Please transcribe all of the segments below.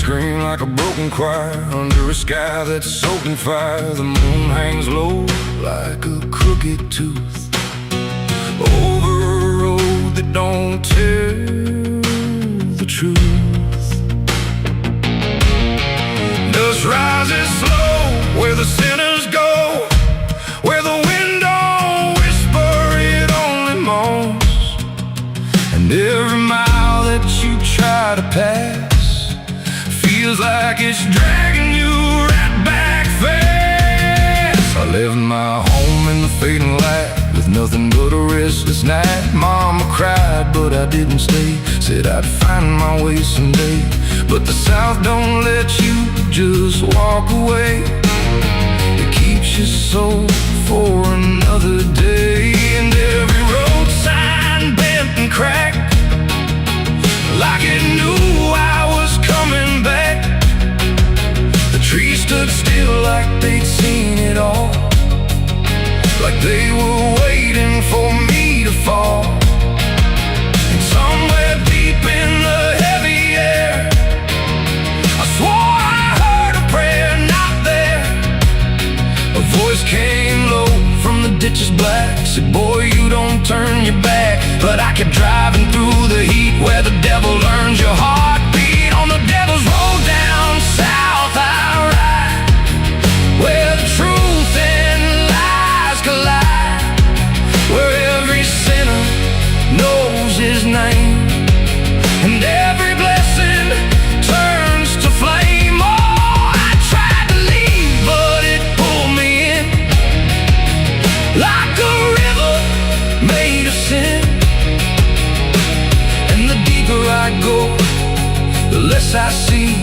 scream like a broken choir under a sky that's soaked in fire. The moon hangs low like a crooked tooth over a road that don't tell the truth. Dust rises slow where the sinners go, where the wind don't whisper, it only moans. And every mile that you try to pass feels like it's dragging you right back fast. I left my home in the fading light with nothing but a restless night. Mama cried, but I didn't stay. Said I'd find my way someday. But the South don't let you just walk away. It keeps you so for another day. And every road sign bent and cracked, like it knew I was coming back. The trees stood still like they'd seen it all, like they were waiting for me to fall. And somewhere deep in the heavy air, I swore I heard a prayer not there. A voice came low from the ditches black, said, boy, you don't turn your back. But I kept driving through the heat where the devil learns your heartbeat. On the devil's road down south I ride, where the truth and lies collide, where every sinner knows his name, and every blessing turns to flame. Oh, I tried to leave, but it pulled me in, like a river made of sin. And the deeper I go, the less I see,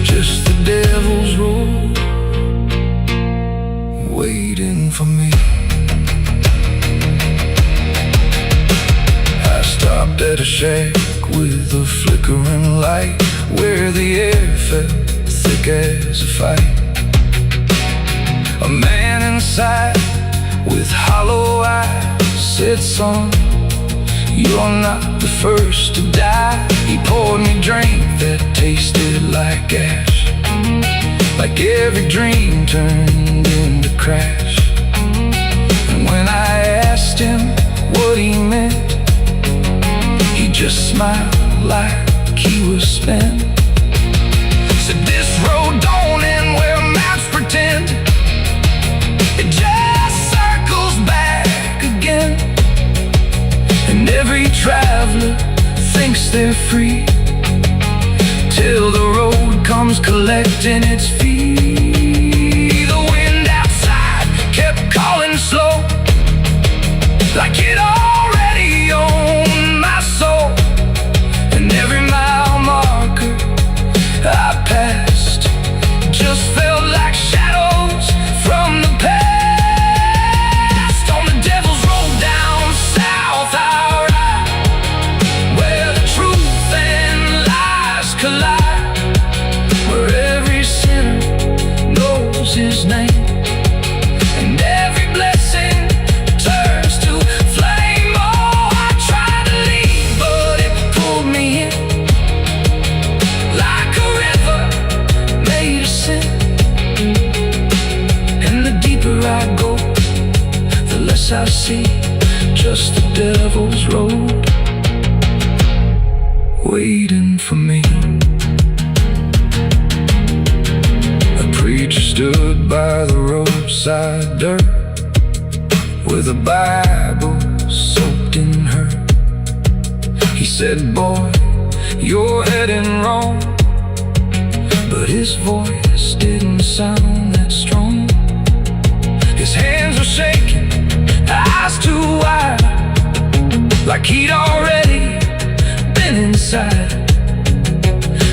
just the devil's road waiting for me. I stopped at a shack with a flickering light, where the air felt thick as a fight. A man inside with hollow eyes said, son, you're not the first to die. He poured me a drink that tasted like ash, like every dream turned into crash. And when I asked him what he meant, he just smiled like he was spent. Said, this road don't end where maps pretend, it just circles back again. And every traveler thinks they're free, till the road comes collecting its fee. The wind outside kept calling slow, like it already owned my soul. And every mile marker I passed just felt like shadows from the past. On the devil's road down south I ride, where the truth and lies collide, where every sinner knows his name, and every blessing turns to flame. Oh, I tried to leave, but it pulled me in, like a river made of sin. And the deeper I go, the less I see, just the devil's road waiting for me. A preacher stood by the roadside dirt, with a Bible soaked in her. He said, boy, you're heading wrong. But his voice didn't sound that strong. His hands were shaking, eyes too wide, like he'd already been inside.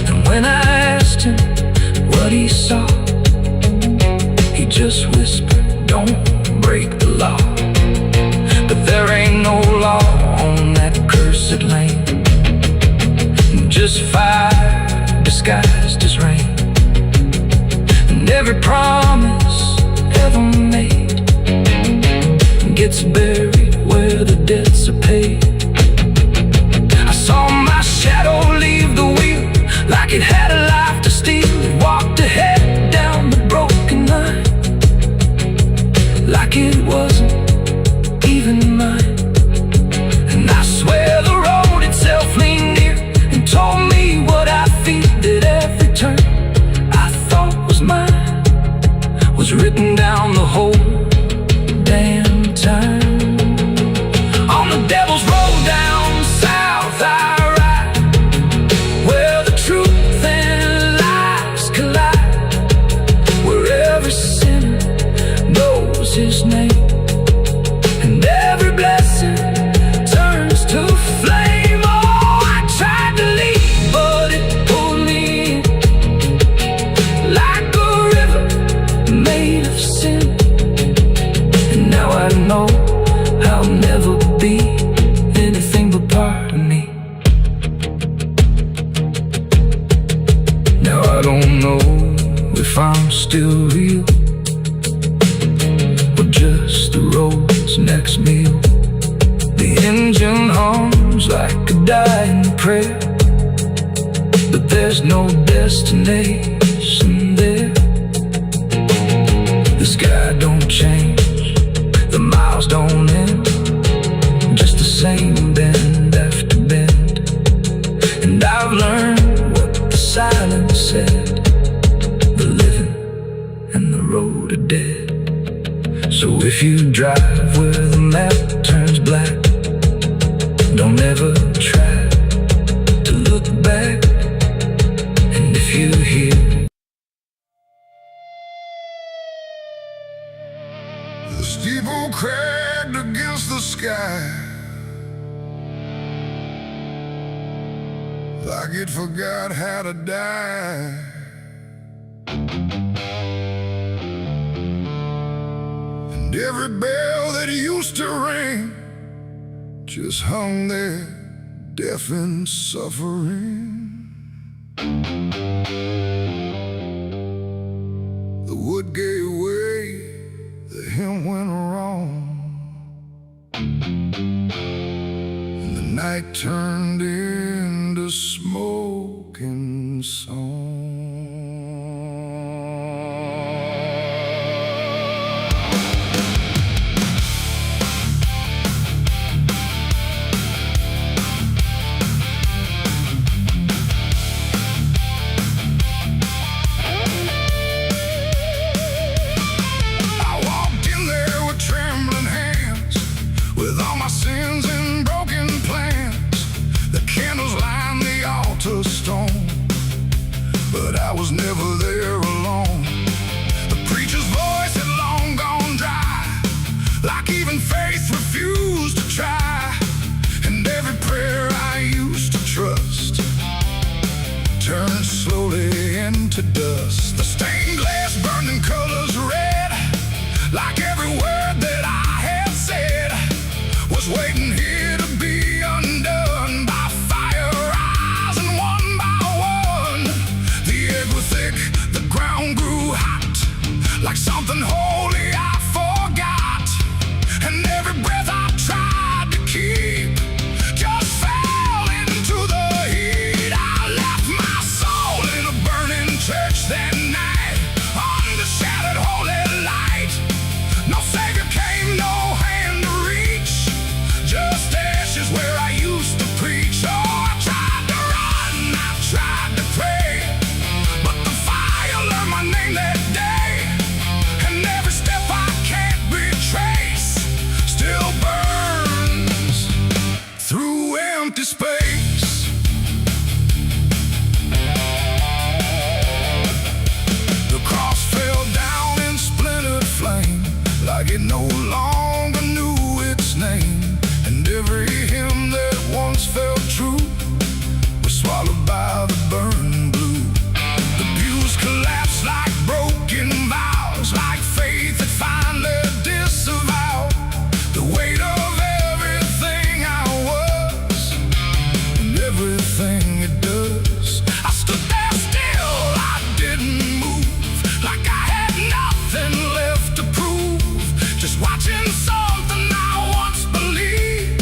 And when I asked him what he saw, he just whispered, don't break the law. But there ain't no law on that cursed land, just fire disguised as rain. And every promise ever made gets buried where the debts are paid. I saw my shadow leave the wheel, like it had a life to steal. prayer, but there's no destination there. The sky don't change, the miles don't end, just the same bend after bend. And I've learned what the silence said: the living and the road are dead. So if you drive where the map turns black, don't ever try to look back. And if you hear the steeple cracked against the sky, like it forgot how to die, and every bell that used to ring just hung there, deaf and suffering. The wood gave way, the hymn went wrong, and the night turned into smoking song. But I was never there alone. The preacher's voice had long gone dry, like even faith refused to try. And every prayer I used to trust turned slowly into dust. The stained glass burned in colors red, like every word that I had said was waiting here to be undone by fire rising one by one. The egg was thick, the ground grew hot, like something holy I forgot. And every breath I tried to keep just fell into the heat. I left my soul in a burning church that night, under shattered holy light. No savior came, no hand to reach, just ashes where I used to preach. Oh, I tried to run, I tried to pray, but the fire learned my name that day. And every step I can't retrace still burns through empty space. The cross fell down in splintered flame, like it no longer knew its name. And every hymn that once felt true was swallowed by the burning blue. The pews collapsed like broken vows, like faith that finally disavowed the weight of everything I was and everything it does. I stood there still, I didn't move, like I had nothing left to prove, just watching something I once believed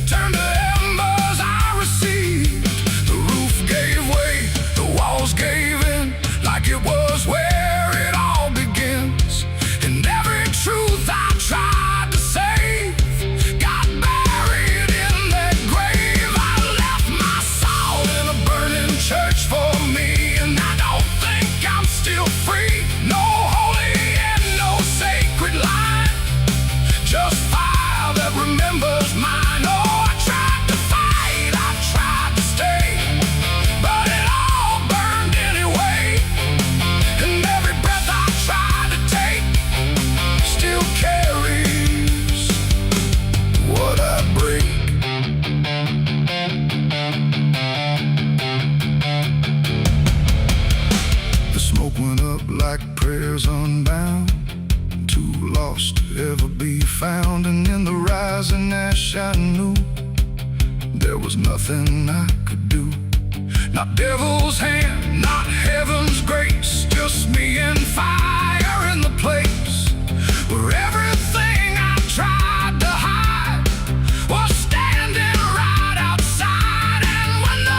turn to embers I received. The roof gave way, the walls gave in, like it was where it all begins. And every truth I tried to save got buried in that grave. I left my soul in a burning church for me, and I don't think I'm still free. No holy and no sacred line, just fire that remembers mine. Oh, I tried to fight, I tried to stay, but it all burned anyway. And every breath I tried to take still carries what I break. The smoke went up like prayers unbound, too lost to ever be found. And in the rising ash I knew there was nothing I could do. Not devil's hand, not heaven's grace, just me and fire in the place where everything I tried to hide was standing right outside. And when the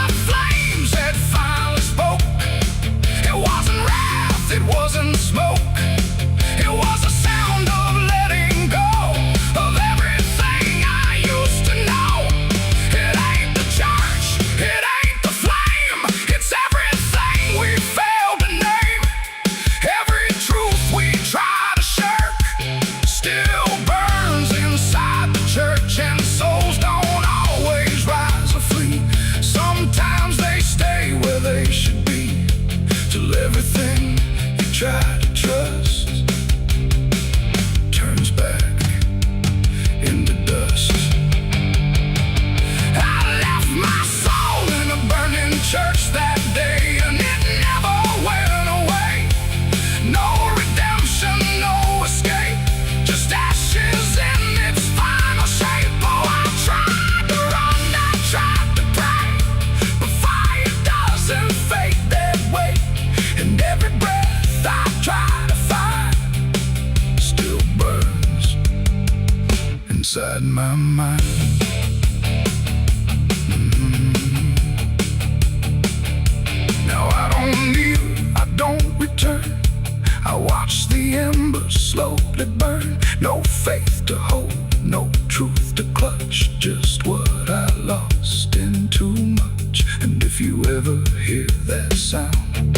faith to hold, no truth to clutch. Just what I lost in too much. And if you ever hear that sound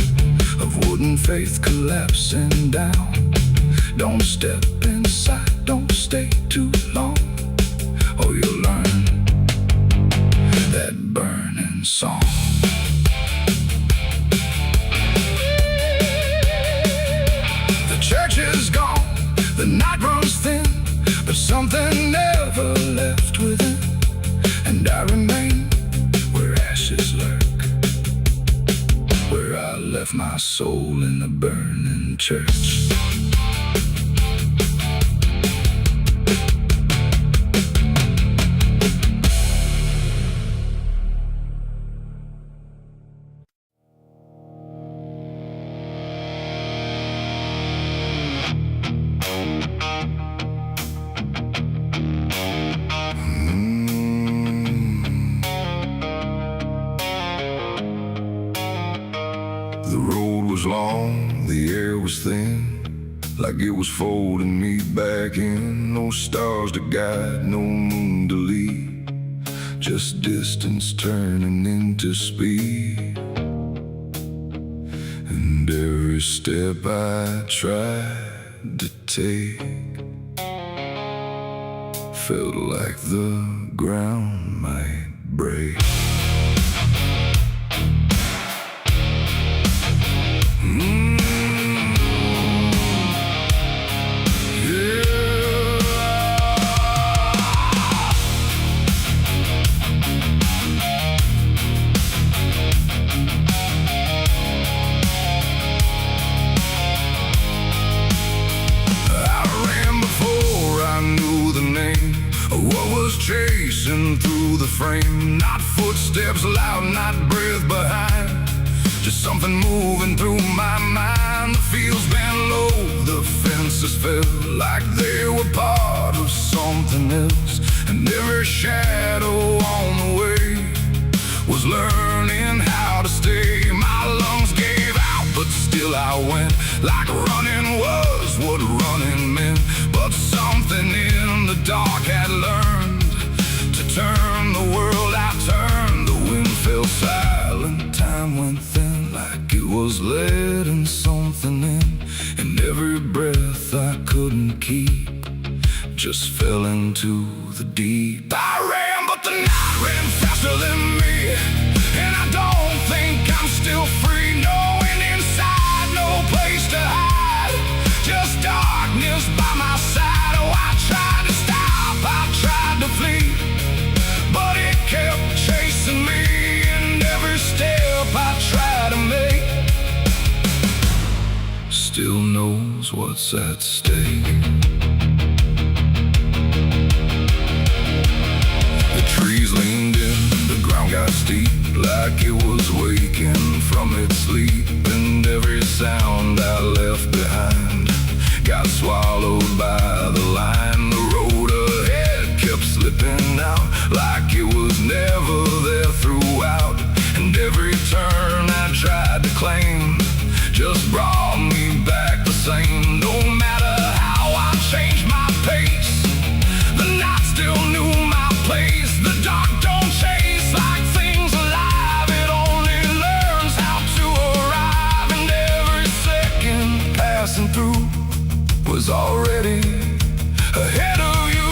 of wooden faith collapsing down, don't step inside, don't stay too long, or you'll learn that burning song. The church is gone, the night runs thin, but something never left within. And I remain where ashes lurk, where I left my soul in the burning church. The road was long, the air was thin, like it was folding me back in. No stars to guide, no moon to lead, just distance turning into speed. And every step I tried to take felt like the ground might break. Chasing through the frame, not footsteps loud, not breath behind, just something moving through my mind. The fields bent low, the fences felt like they were part of something else, and every shadow on the way was learning how to stay. My lungs gave out, but still I went, like running was what running meant. But something in the dark had learned to turn the world. I turned, the wind fell silent, time went thin, like it was letting something in. And every breath I couldn't keep just fell into the deep. I ran, but the night ran faster than me, and I don't think I'm still free. Knowing inside, no place to hide, just darkness by my side. Oh, I tried to stop, I tried to flee, but it kept chasing me. And every step I try to make still knows what's at stake. The trees leaned in, the ground got steep, like it was waking from its sleep. And every sound I left behind got swallowed by the line. The road ahead kept slipping out, like it was never there throughout. And every turn I tried to claim just brought me back the same. No matter how I changed my pace, the night still knew my place. The dark don't chase like things alive, it only learns how to arrive. And every second passing through was already ahead of you.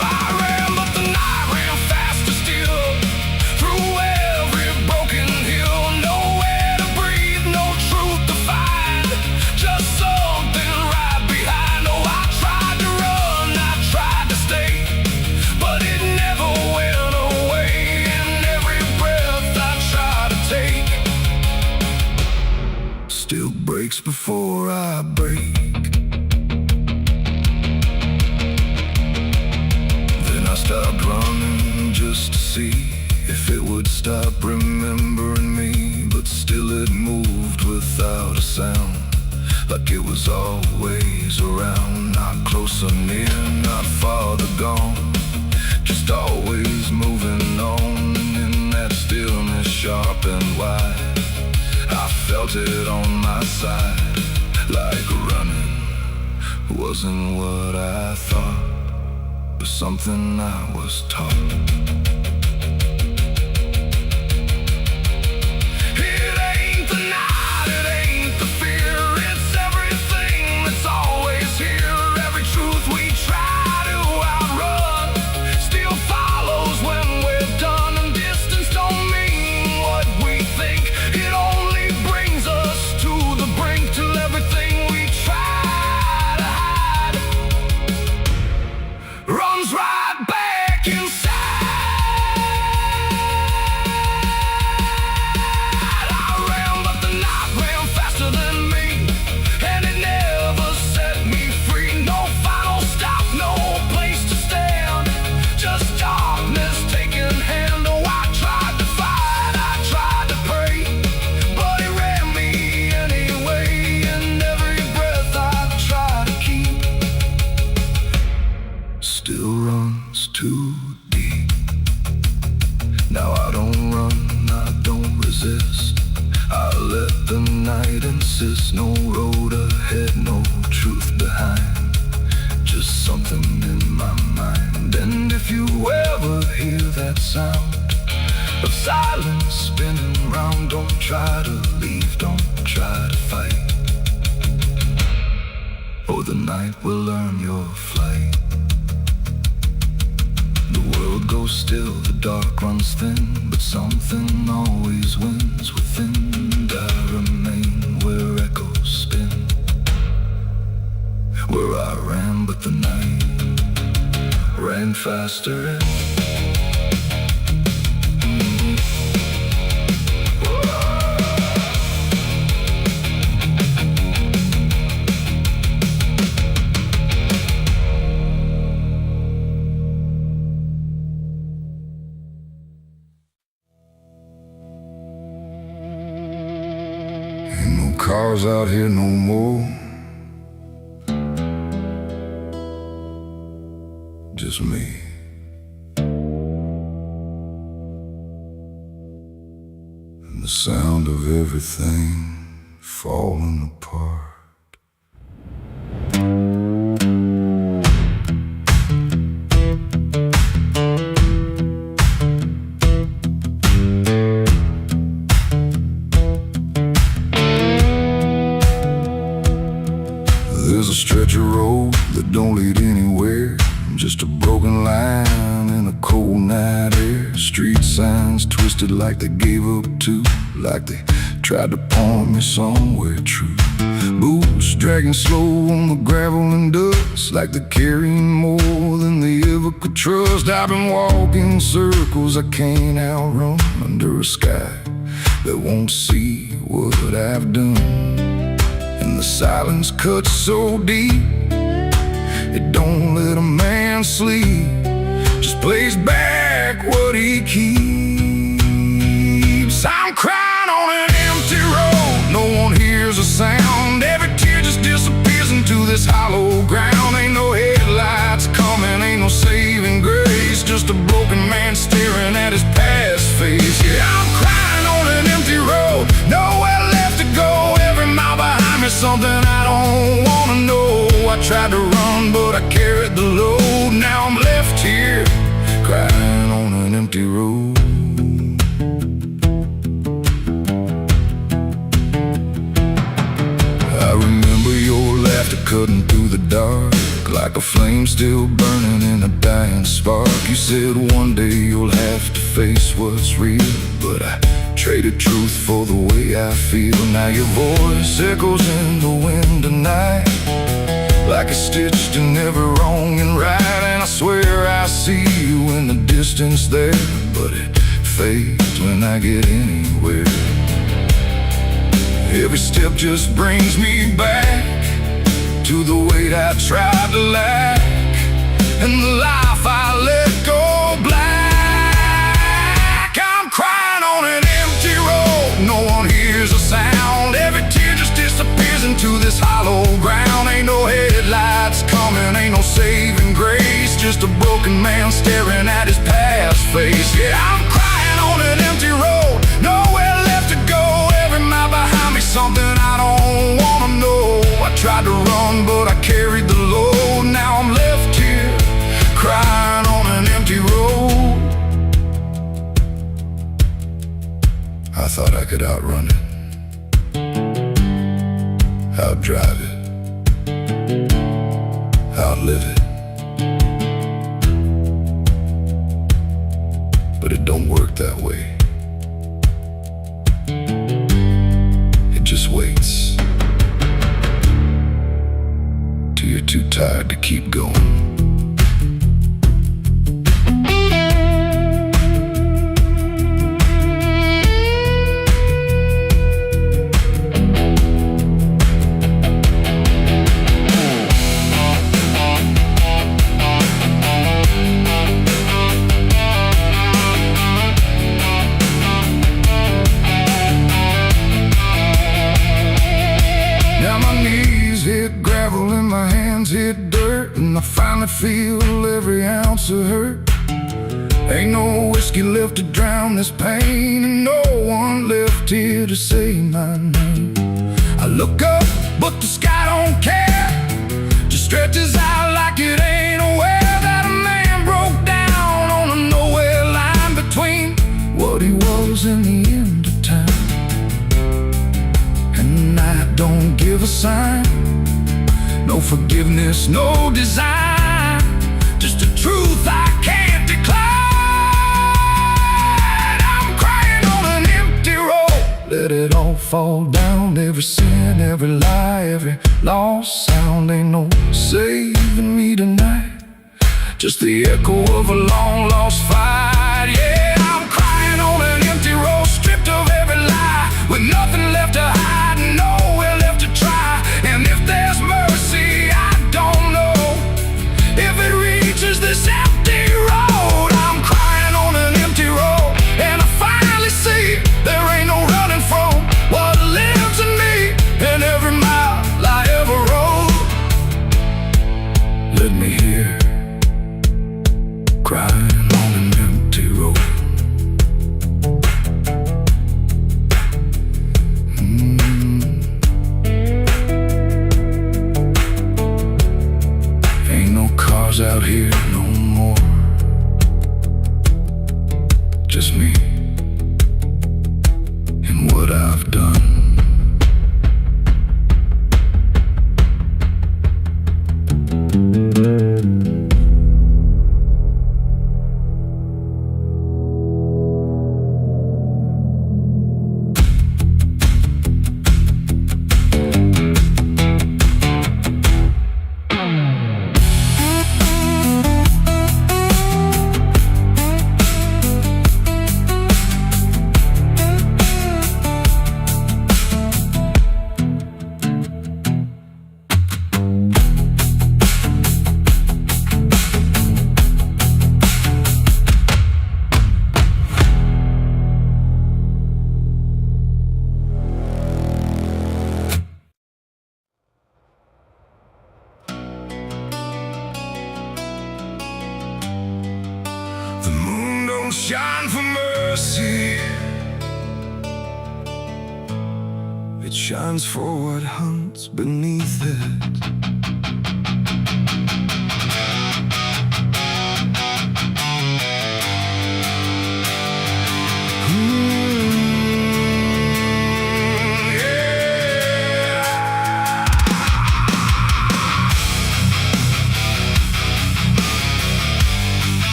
I ran, but the night ran faster still, through every broken hill. Nowhere to breathe, no truth to find, just something right behind. Oh, I tried to run, I tried to stay, but it never went away. And every breath I tried to take still breaks before I break. Then I stopped running just to see if it would stop remembering me. But still it moved without a sound, like it was always around. Not close or near, not farther gone, just always moving on. And in that stillness, sharp and wide, I felt it on my side, like running wasn't what I thought, but something I was taught. Still runs too deep. Now I don't run, I don't resist. I let the night insist. No road ahead, no truth behind, just something in my mind. And if you ever hear that sound of silence spinning round, don't try to leave, don't try to fight. Oh, the night will learn your flight. The world goes still, the dark runs thin, but something always wins within. And I remain where echoes spin, where I ran, but the night ran faster in. Cars out here no more, just me. And the sound of everything falling apart. There's a stretch of road that don't lead anywhere, just a broken line in a cold night air. Street signs twisted like they gave up too, like they tried to point me somewhere true. Boots dragging slow on the gravel and dust, like they're carrying more than they ever could trust. I've been walking circles I can't outrun, under a sky that won't see what I've done. And the silence cuts so deep, it don't let a man sleep, just plays back what he keeps. I'm crying on an empty road, no one hears a sound. Every tear just disappears into this hollow ground. Ain't no headlights coming, ain't no saving grace, just a broken man staring at his past face. Yeah, I'm crying on an empty road, nowhere left to go. Every mile behind me, something I don't wanna know. I tried to run, but I carried the load. Now I'm left here, crying on an empty road. I remember your laughter cutting through the dark, like a flame still burning in a dying spark. You said one day you'll have to face what's real, but I traded truth for the way I feel. Now your voice echoes in the wind tonight, like it's stitched in every wrong and right. And I swear I see you in the distance there, but it fades when I get anywhere. Every step just brings me back to the weight I tried to lack, and the life I let go black. I'm crying on an empty road, no one hears a sound. Every tear just disappears into this hollow ground. Ain't no headlights coming, ain't no saving grace, just a broken man staring at his past face. Yeah, I'm crying on an empty road, nowhere left to go. Every mile behind me, something I don't wanna know. I tried to run, but I carried the load. thought I could outrun it, outdrive it, outlive it. But it don't work that way. It just waits till you're too tired to keep going. Hit gravel and my hands hit dirt, and I finally feel every ounce of hurt. Ain't no whiskey left to drown this pain, and no one left here to say my name. I look up, but the sky don't care, just stretches out like it ain't aware that a man broke down on a nowhere line between what he was and the end of time. And I don't give a sign, no forgiveness, no design, just a truth I can't decline. I'm crying on an empty road, let it all fall down. Every sin, every lie, every lost sound. Ain't no saving me tonight, just the echo of a long lost fight. Yeah, I'm crying on an empty road, stripped of every lie, with nothing left to hide, nowhere left to try. And if there's mercy, I don't know if it reaches this empty road. I'm crying on an empty road, and I finally see there ain't no running from what lives in me and every mile I ever rode. Let me hear crying on an empty road. Out here no more, just me and what I've done. The moon don't shine for mercy, it shines for what hunts beneath it.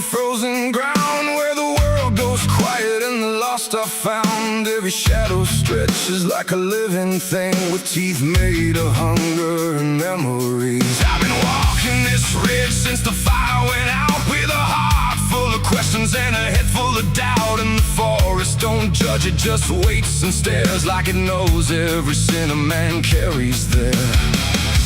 Frozen ground where the world goes quiet and the lost are found. Every shadow stretches like a living thing with teeth made of hunger and memories. I've been walking this ridge since the fire went out, with a heart full of questions and a head full of doubt. And the forest don't judge, it just waits and stares like it knows every sin a man carries there.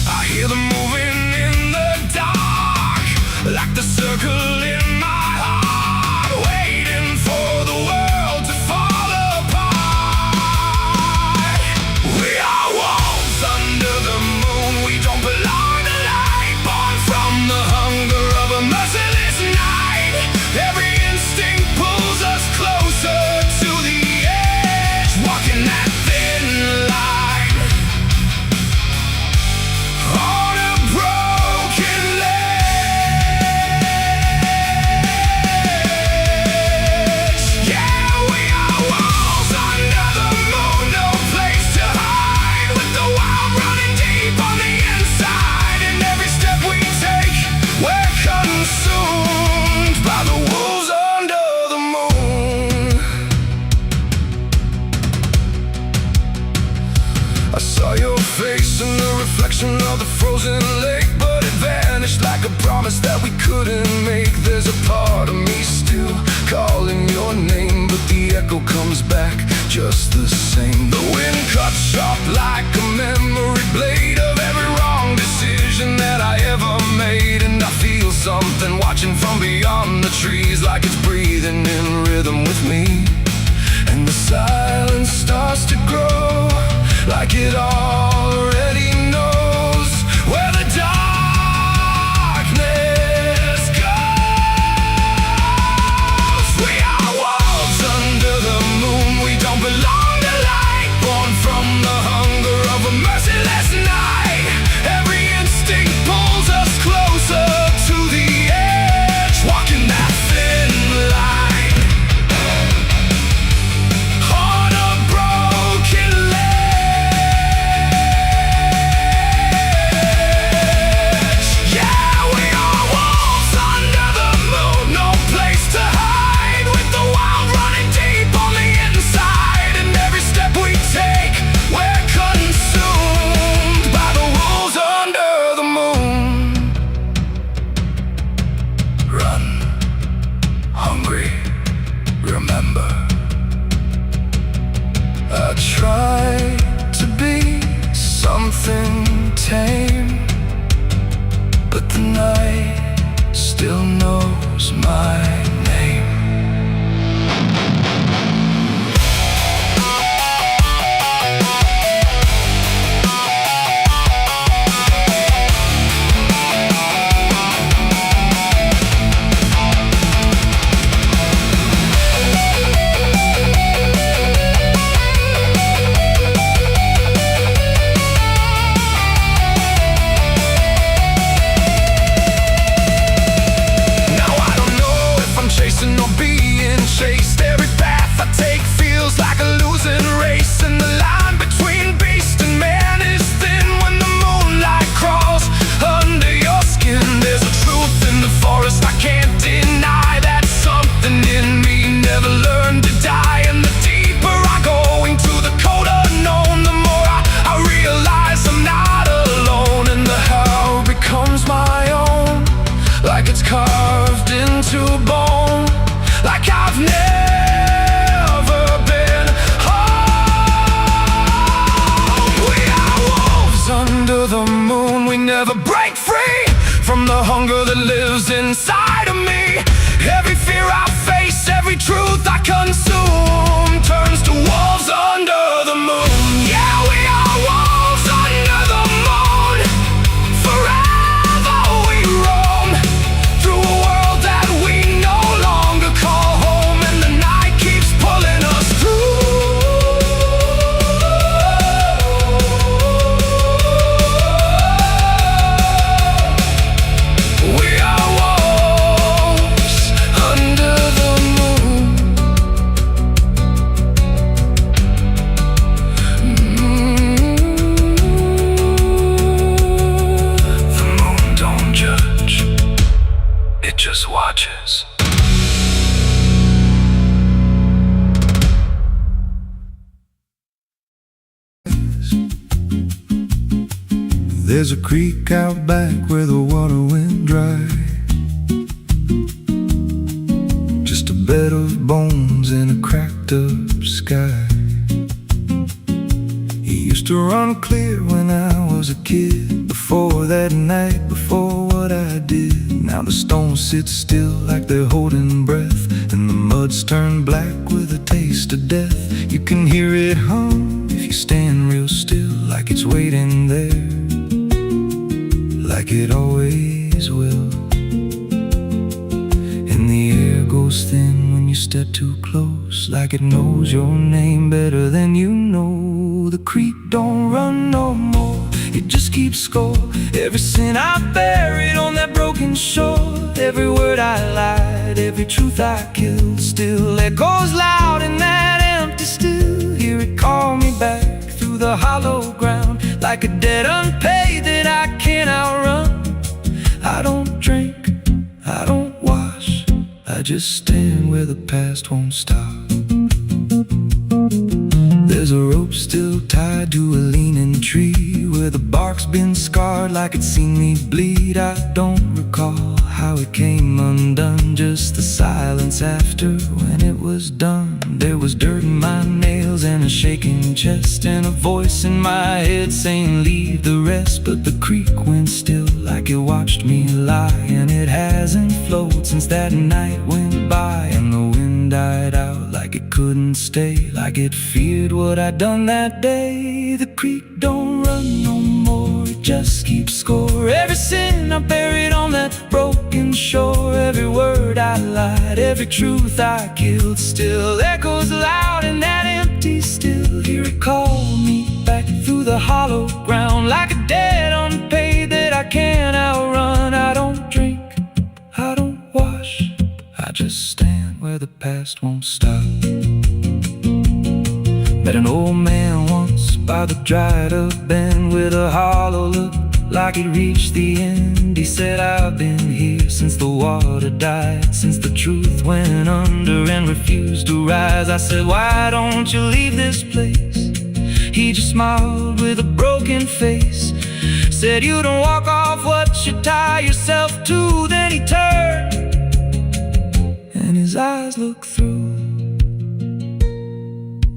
I hear them moving in the dark, like the circle in my heart, waiting for the world to fall apart. We are wolves under the moon, we don't belong to light, born from the hunger of a merciless night. Every instinct pulls us closer to the edge, walking that thin line. missing the reflection of the frozen lake, but it vanished like a promise that we couldn't make. There's a part of me still calling your name, but the echo comes back just the same. The wind cuts sharp like a memory blade of every wrong decision that I ever made. And I feel something watching from beyond the trees, like it's breathing in rhythm with me. And the silence starts to grow, like it already knows where the darkness goes. We are wolves under the moon. We don't belong to light, born from the hunger of a merciless night. Every instinct pulls us closer to the edge, walking that thin line. But the night still knows my name. Or being chased, every path I take feels like a losing race, and the line between beast and man is thin when the moonlight crawls under your skin. There's a truth in the forest I can't deny, that something in me never learned to die. And the deeper I go into the cold unknown, the more I realize I'm not alone, and the how becomes my own, like it's carved into bone, like I've never been home. We are wolves under the moon. We never break free from the hunger that lives inside of me. Every fear I face, every truth I consume turns to wolves under the moon. Yeah, we are wolves under the moon. Forever we roam through a world that we no longer call home, and the night keeps pulling us through. We are wolves under the moon. The moon don't judge, it just watches. There's a creek out back where the water went dry, just a bed of bones and a cracked up sky. He used to run clear when I was a kid, before that night, before what I did. Now the stones sit still like they're holding breath, and the mud's turned black with a taste of death. You can hear it hum if you stand real still, like it's waiting there, like it always will. And the air goes thin when you step too close, like it knows your name better than you know. The creek don't run no more, it just keeps score. Every sin I buried on that broken shore, every word I lied, every truth I killed, still echoes loud in that empty still. Hear it call me back through the hollow ground, like a debt unpaid that I can't outrun. I don't drink, I don't wash, I just stand where the past won't stop. There's a rope still tied to a leaning tree, where where the bark's been scarred like it's seen me bleed. I don't recall how it came undone, just the silence after when it was done. There was dirt in my nails and a shaking chest, and a voice in my head saying leave the rest. But the creek went still like it watched me lie, and it hasn't flowed since that night went by. And the wind died out like it couldn't stay, like it feared what I'd done that day. The creek don't run no more, it just keeps score. Every sin I buried on that broken shore, every word I lied, every truth I killed, still echoes loud in that empty still. Hear it call me back through the hollow ground, like a debt unpaid that I can't outrun. I don't drink, I don't wash, I just stand where the past won't stop. Met an old man once by the dried up bend with a hollow look like it reached the end. He said, I've been here since the water died, since the truth went under and refused to rise. I said, why don't you leave this place? He just smiled with a broken face, said, you don't walk off what you tie yourself to. Then he turned and his eyes looked through,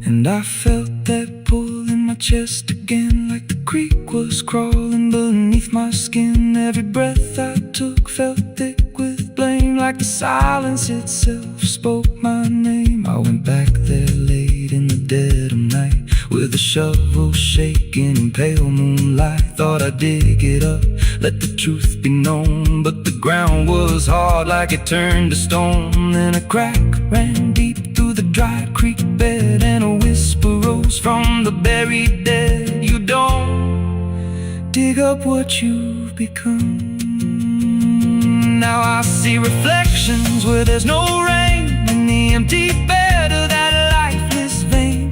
and I felt that pull in my chest again, like the creek was crawling beneath my skin. Every breath I took felt thick with blame, like the silence itself spoke my name. I went back there late in the dead of night, with a shovel shaking in pale moonlight. Thought I'd dig it up, let the truth be known, but the ground was hard like it turned to stone. Then a crack ran deep through the dry creek bed, and a whisper rose from the buried dead. You don't dig up what you've become. Now I see reflections where there's no rain, in the empty bed of that lifeless vein.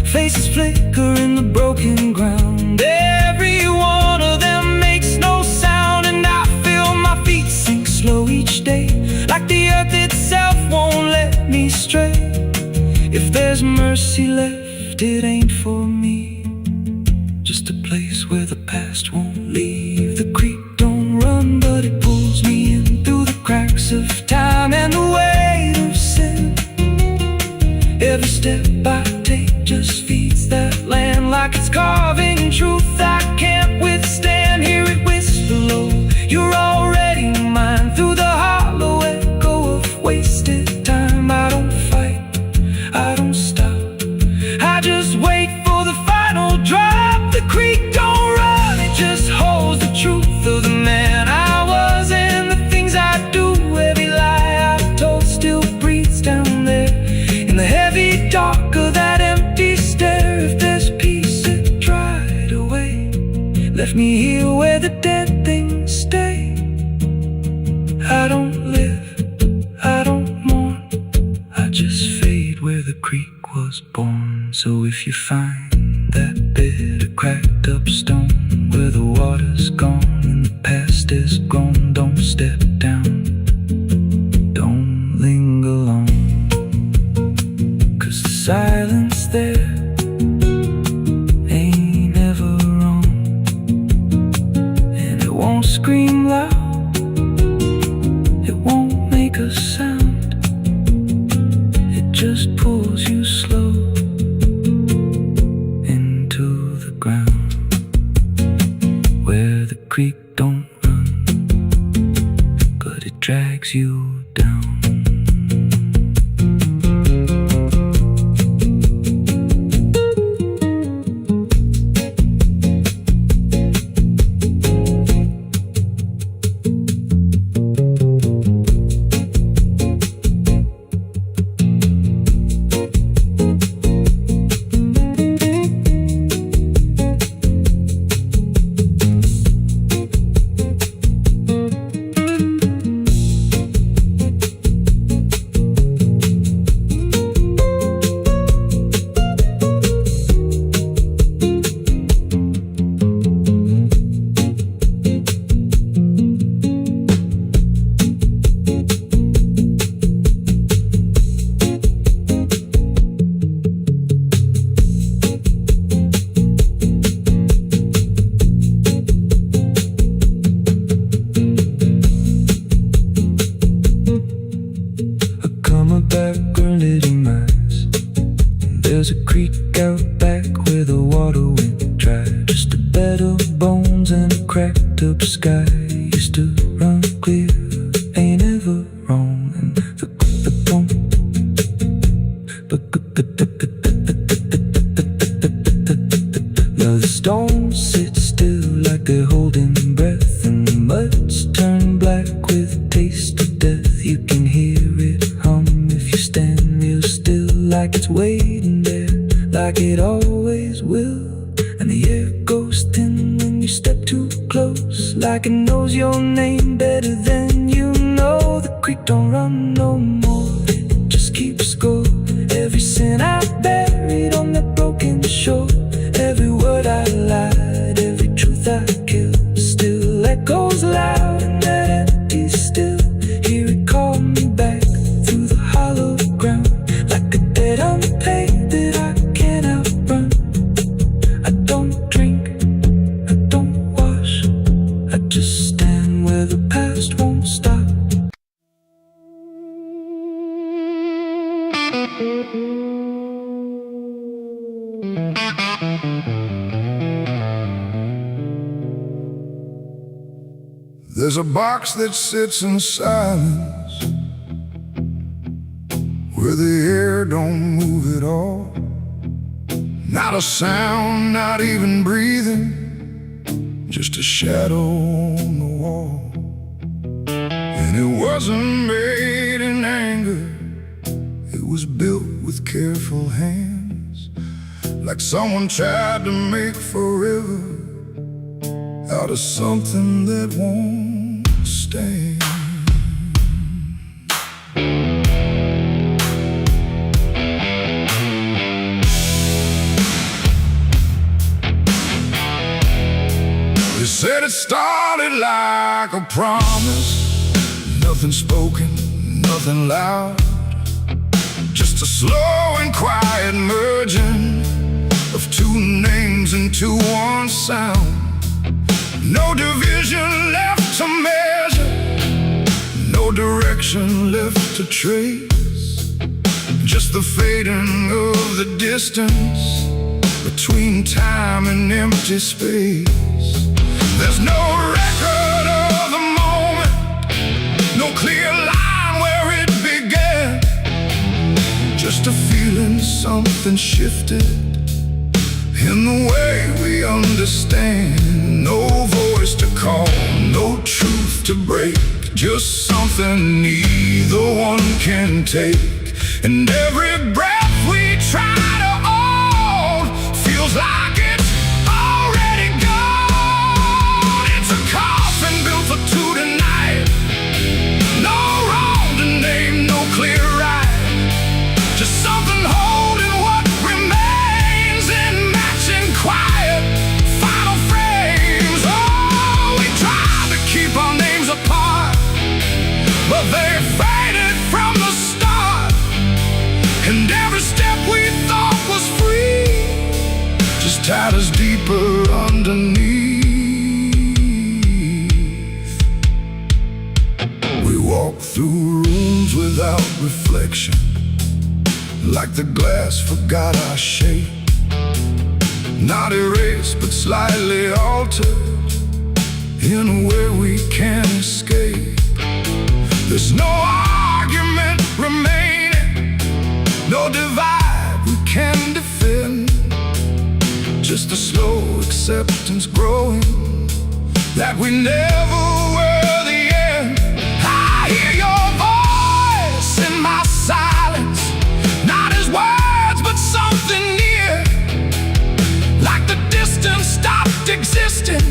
Faces flicker in the broken ground, every one of them makes no sound. And I feel my feet sink slow each day, like the earth itself won't let me stray. If there's mercy left, it ain't for me, just a place where the past won't leave. The creek don't run, but it pulls me in through the cracks of time and the weight of sin. Every step I take just feeds that land, like it's carving truth I can't withstand. Hear it whisper low, you're already mine, through the hollow echo of wasted time. I don't fight, I don't stop, I just wait for the final drop. The creek don't run, it just holds the truth of the man I was and the things I do. Every lie I told still breathes down there in the heavy dark of that empty stare. If there's peace, it dried away, left me here where the dead things stay. I don't live, I don't mourn, I just fade where the creek was born. So if you find that bit of cracked up stone where the water's gone and the past is gone, don't step down, don't linger long, 'cause the silence there ain't ever wrong, and it won't scream loud, it won't make a sound, it just pulls you slow into the ground. Where the creek don't run, but it drags you down. the water went dry. Just a bed of bones and a cracked up sky. Used to run clear, ain't ever wrong. And the stones sit still like they're holding breath, and the mud's turned black with a taste of death. You can hear it hum if you stand real still, like it's waiting there, like it always will. And the air goes thin when you step too close, like it knows your name better than you know. The creek don't run no more, it just keeps score. Every sin I buried on that broken shore, every word I lied, every truth I killed, still echoes loud in that empty still. Hear it call me back through the hollow ground, like a debt unpaid that I can't outrun. I don't drink, I don't wash, I just stand where the past won't stop. There's a box that sits in silence, where the air don't move at all. Not a sound, not even breathing, just a shadow on the wall. And it wasn't made in anger, it was built with careful hands, like someone tried to make forever out of something that won't stand. They said it started like a promise, nothing spoken, nothing loud, just a slow and quiet merging of two names into one sound. No division left to measure, no direction left to trace, just the fading of the distance between time and empty space. There's no record of the moment, no clear line where it began, just a feeling something shifted in the way we understand. No voice to call, no truth to break, just something neither one can take. And every breath we try to hold feels like it's already gone. It's a coffin built for two tonight, no wrong to name, no clear right, just something holding what remains in matching quiet final frames. Oh, we tried to keep our names apart, but they faded from the start. And every step we thought was free just tied us deeper underneath. We walk through rooms without reflection, like the glass forgot our shape, not erased but slightly altered in a way we can't escape. There's no argument remaining, no divide we can defend, just a slow acceptance growing that we never were the end. I hear your voice in my silence, not as words but something near, like the distance stopped existing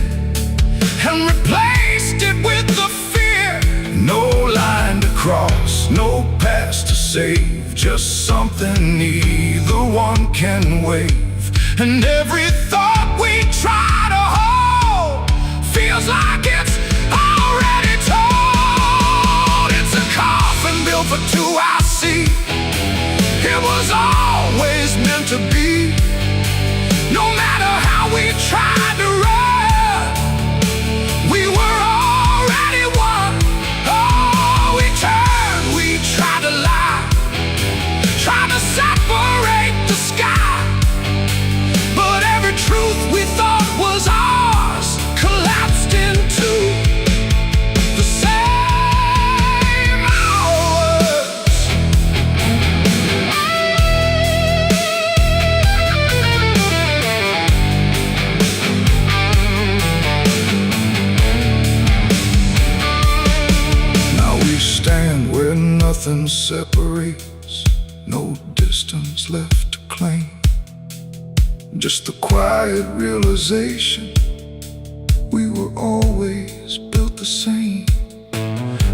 and replaced it with the fear. No line to cross, no past to save, just something neither one can wave. And every thought we try to hold feels like it's already told. It's a coffin built for two, I see. It was always meant to be. No matter how we tried to run, we were already one. Oh, we turned, we tried to lie, tried to separate the sky, but every Nothing separates, no distance left to claim. Just the quiet realization we were always built the same.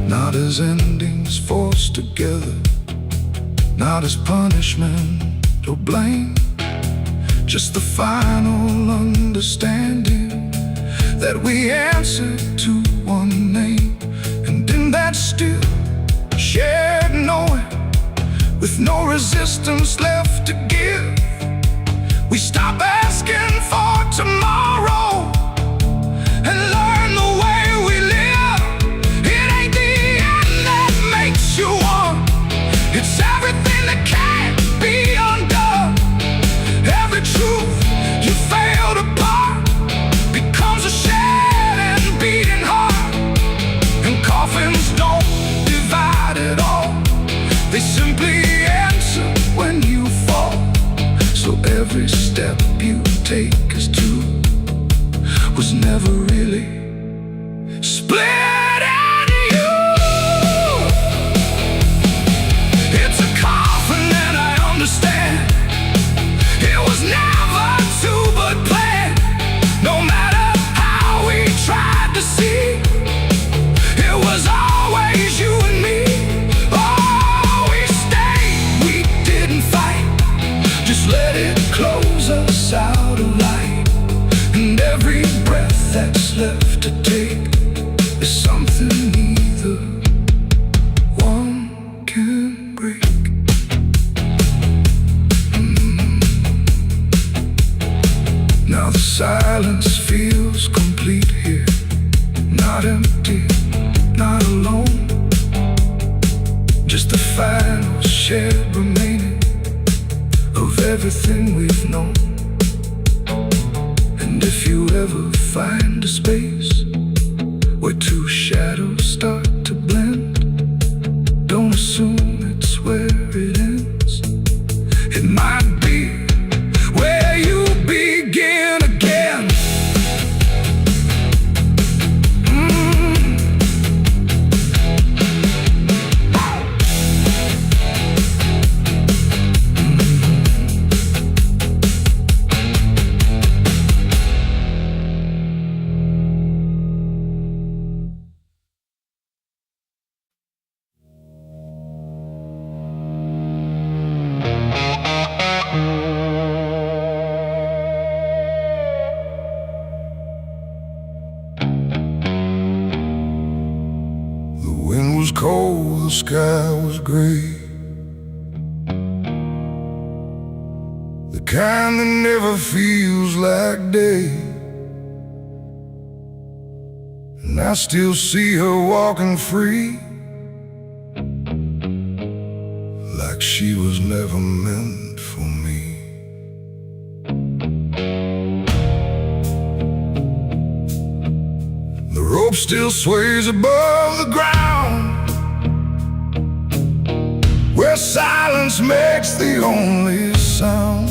Not as endings forced together, not as punishment or blame. Just the final understanding that we answer to one name. And in that still shared knowing, with no resistance left to give, we stop asking for tomorrow and learn the way we live. It ain't the end that makes you one, it's everything that can't be undone. Every truth you failed apart becomes a shed and beating heart. And coffins don't divide at all, they simply answer when you fall. So every step you take as two was never really split into you. It's a coffin and I understand, it was never two but planned. No matter how we tried to see, it was always you and me. Oh, we stayed, we didn't fight, just let it close us out of light. And every breath that's left to take is something neither one can break. Now the silence feels complete here, not empty, not alone. Just the final shared remaining of everything we've known. And if you ever find a space where two shadows start to blend, don't assume it's where it ends. It might be where you begin again. The wind was cold, the sky was gray, the kind that never feels like day. And I still see her walking free, like she was never meant for me. The rope still sways above the ground, where silence makes the only sound.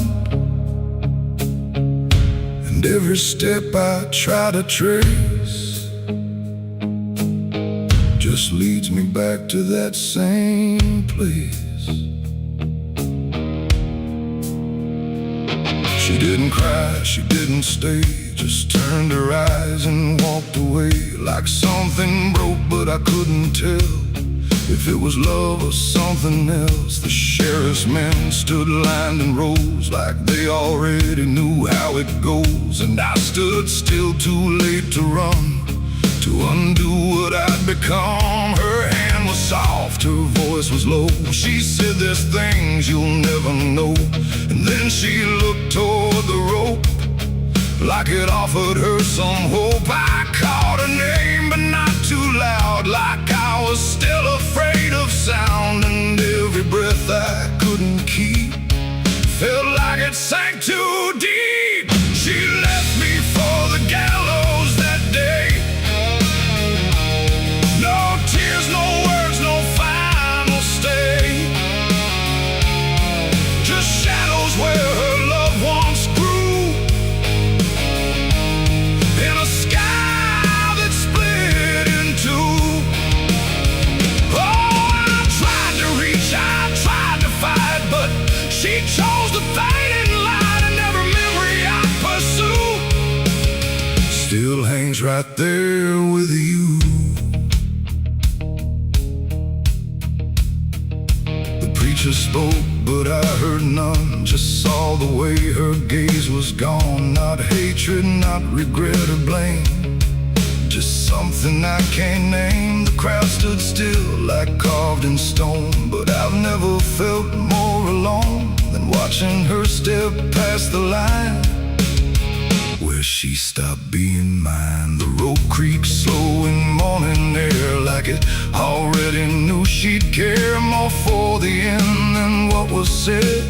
And every step I try to trace just leads me back to that same place. She didn't cry, she didn't stay, just turned her eyes and walked away. Like something broke, but I couldn't tell if it was love or something else. The sheriff's men stood lined in rows, like they already knew how it goes. And I stood still, too late to run, to undo what I'd become. Her hand was soft, her voice was low. She said, there's things you'll never know. And then she looked toward the rope, like it offered her some hope. I called her name, but not too loud, like I was still afraid of sound. And every breath I couldn't keep felt like it sank too deep. She left me for the gallows that day. No tears, no words, no final stay, just shadows where her loved ones grew, in a sky that split in two. Oh, I tried to still hangs right there with you. The preacher spoke, but I heard none. Just saw the way her gaze was gone. Not hatred, not regret or blame, just something I can't name. The crowd stood still like carved in stone, but I've never felt more alone than watching her step past the line where she stopped being mine. The road creaks slow in morning air, like it already knew she'd care more for the end than what was said,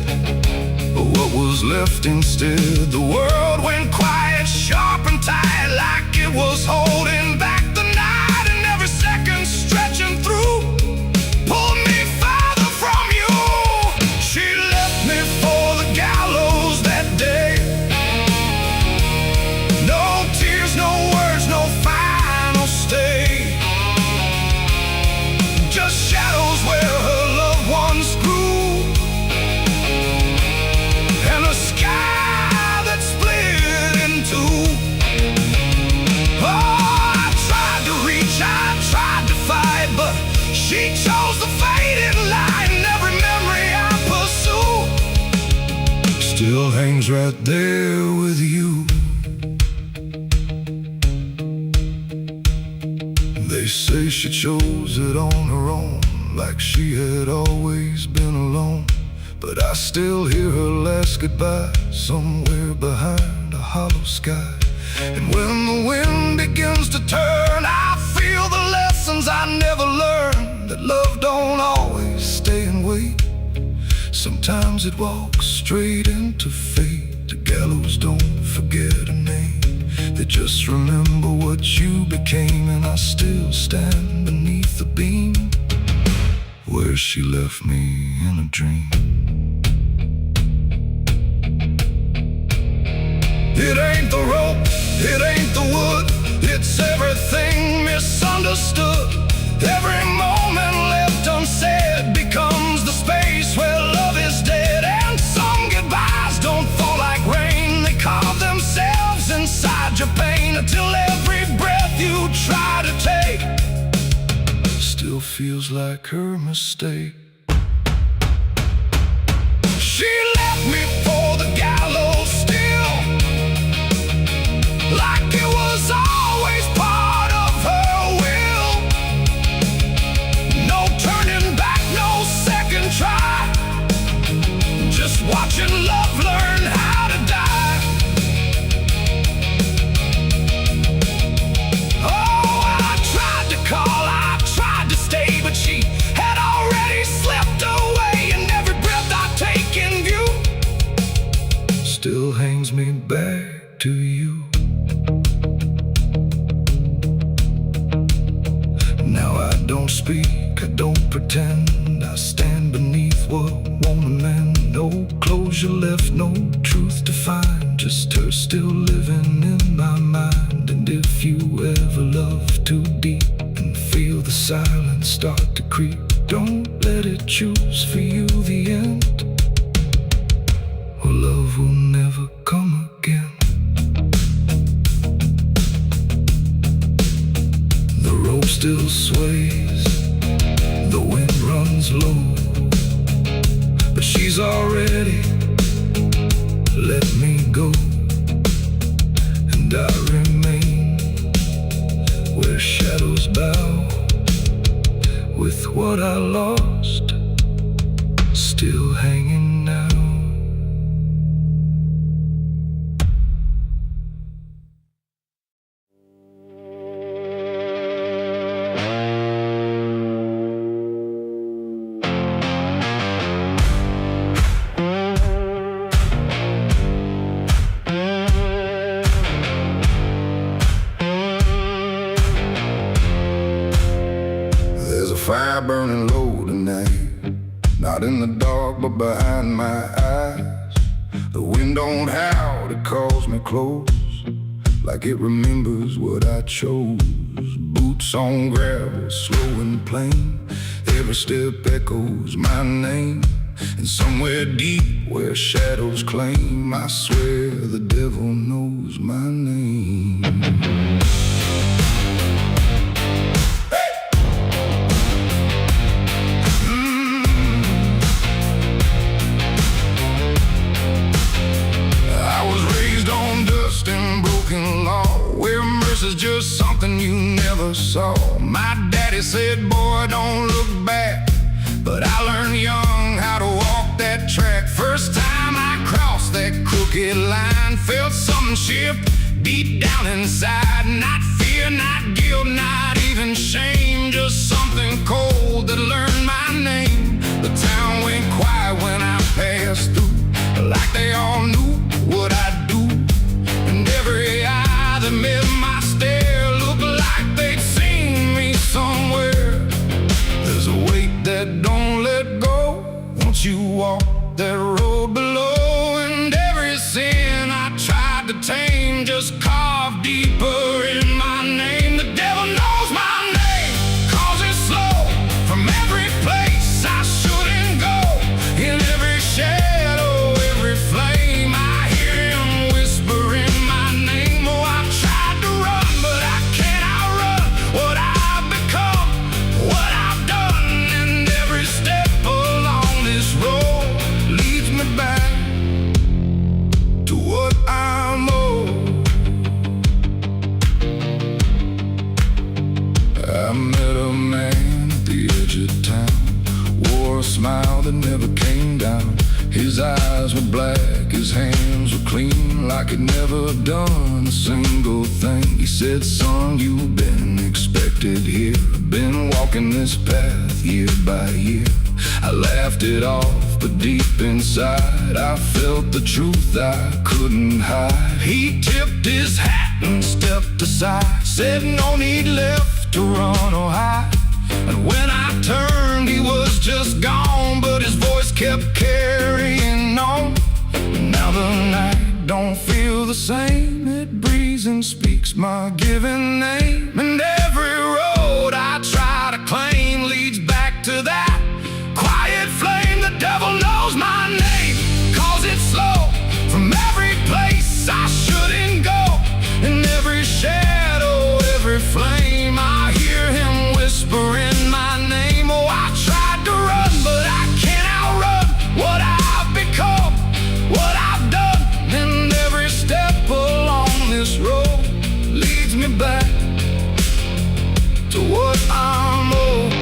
but what was left instead. The world went quiet, sharp and tight, like it was holding back the night, and every second stretching through pulled me farther from you. She left me for the gallows that day. No tears, no words, no final stay, just shadows where her loved ones grew, and a sky that split in two. Oh, I tried to reach, I tried to fight, but she chose the faded line. Every memory I pursue still hangs right there with you. They say she chose it on her own, like she had always been alone, but I still hear her last goodbye somewhere behind a hollow sky. And when the wind begins to turn, I feel the lessons I never learned, that love don't always stay and wait. Sometimes it walks straight into fate. The gallows don't forget a name, they just remember what you became. And I still stand beneath the beam where she left me in a dream. It ain't the rope, it ain't the wood, it's everything misunderstood. Every moment left unsaid becomes the space where love is dead. And some goodbyes don't fall like rain, they carve themselves inside your pain, until every breath you try to take still feels like her mistake. She left me for the gallows still, like it was always part of her will. No turning back, no second try, just watching love learn how to die. Oh, I tried to call, I tried to stay, but she had already slipped away. And every breath I take in view still hangs me back to you. Now I don't speak, I don't pretend, I stand beneath what won't amend. No closure left, no truth to find, just her still living in my mind. And if you ever love too deep and feel the silence start to creep, don't let it choose for you the end, or love will never come again. The rope still sways, the wind runs low, but she's already let me go. And I remain where shadows bow, with what I lost still hanging now. Fire burning low tonight, not in the dark but behind my eyes. The wind don't howl, it calls me close, like it remembers what I chose. Boots on gravel, slow and plain, every step echoes my name. And somewhere deep where shadows claim, I swear the devil knows my name. something you never saw. My daddy said, boy, don't look back. But I learned young how to walk that track. First time I crossed that crooked line, felt something shift deep down inside. Not fear, not guilt, not even shame, just something cold that learned my name. The town went quiet when I passed through, like they all knew what I'd do. And every eye that met my stare looked like they'd seen me somewhere. There's a weight that don't let go once you walk that road below. And every sin I tried to tame just carved deeper in my name. The devil knows my name, calls it slow. From every place I shouldn't go, in every shadow, every flame, I hear him whispering my name. Oh, I've tried to run, but I can't outrun what I've become, what I've done. And every step along this road leads me back to what I'm owed. I met a man at the edge of town, wore a smile that never came down. His eyes were black, his hands were clean, like he'd never done a single thing. He said, son, you've been expected here, been walking this path year by year. I laughed it off, but deep inside I felt the truth I couldn't hide. He tipped his hat and stepped aside, said no need left to run or hide. And when I turned, he was just gone, but his voice kept carrying on. Now the night don't feel the same, it breathes and speaks my given name. And every road I try to claim leads back to that quiet flame. The devil knows my name, calls it slow. From every place I shouldn't go, in every shadow, every flame, I hear him whispering my name. Oh, I tried to run, but I can't outrun what I've become, what I've done. And every step along this road leads me back to what I'm owed.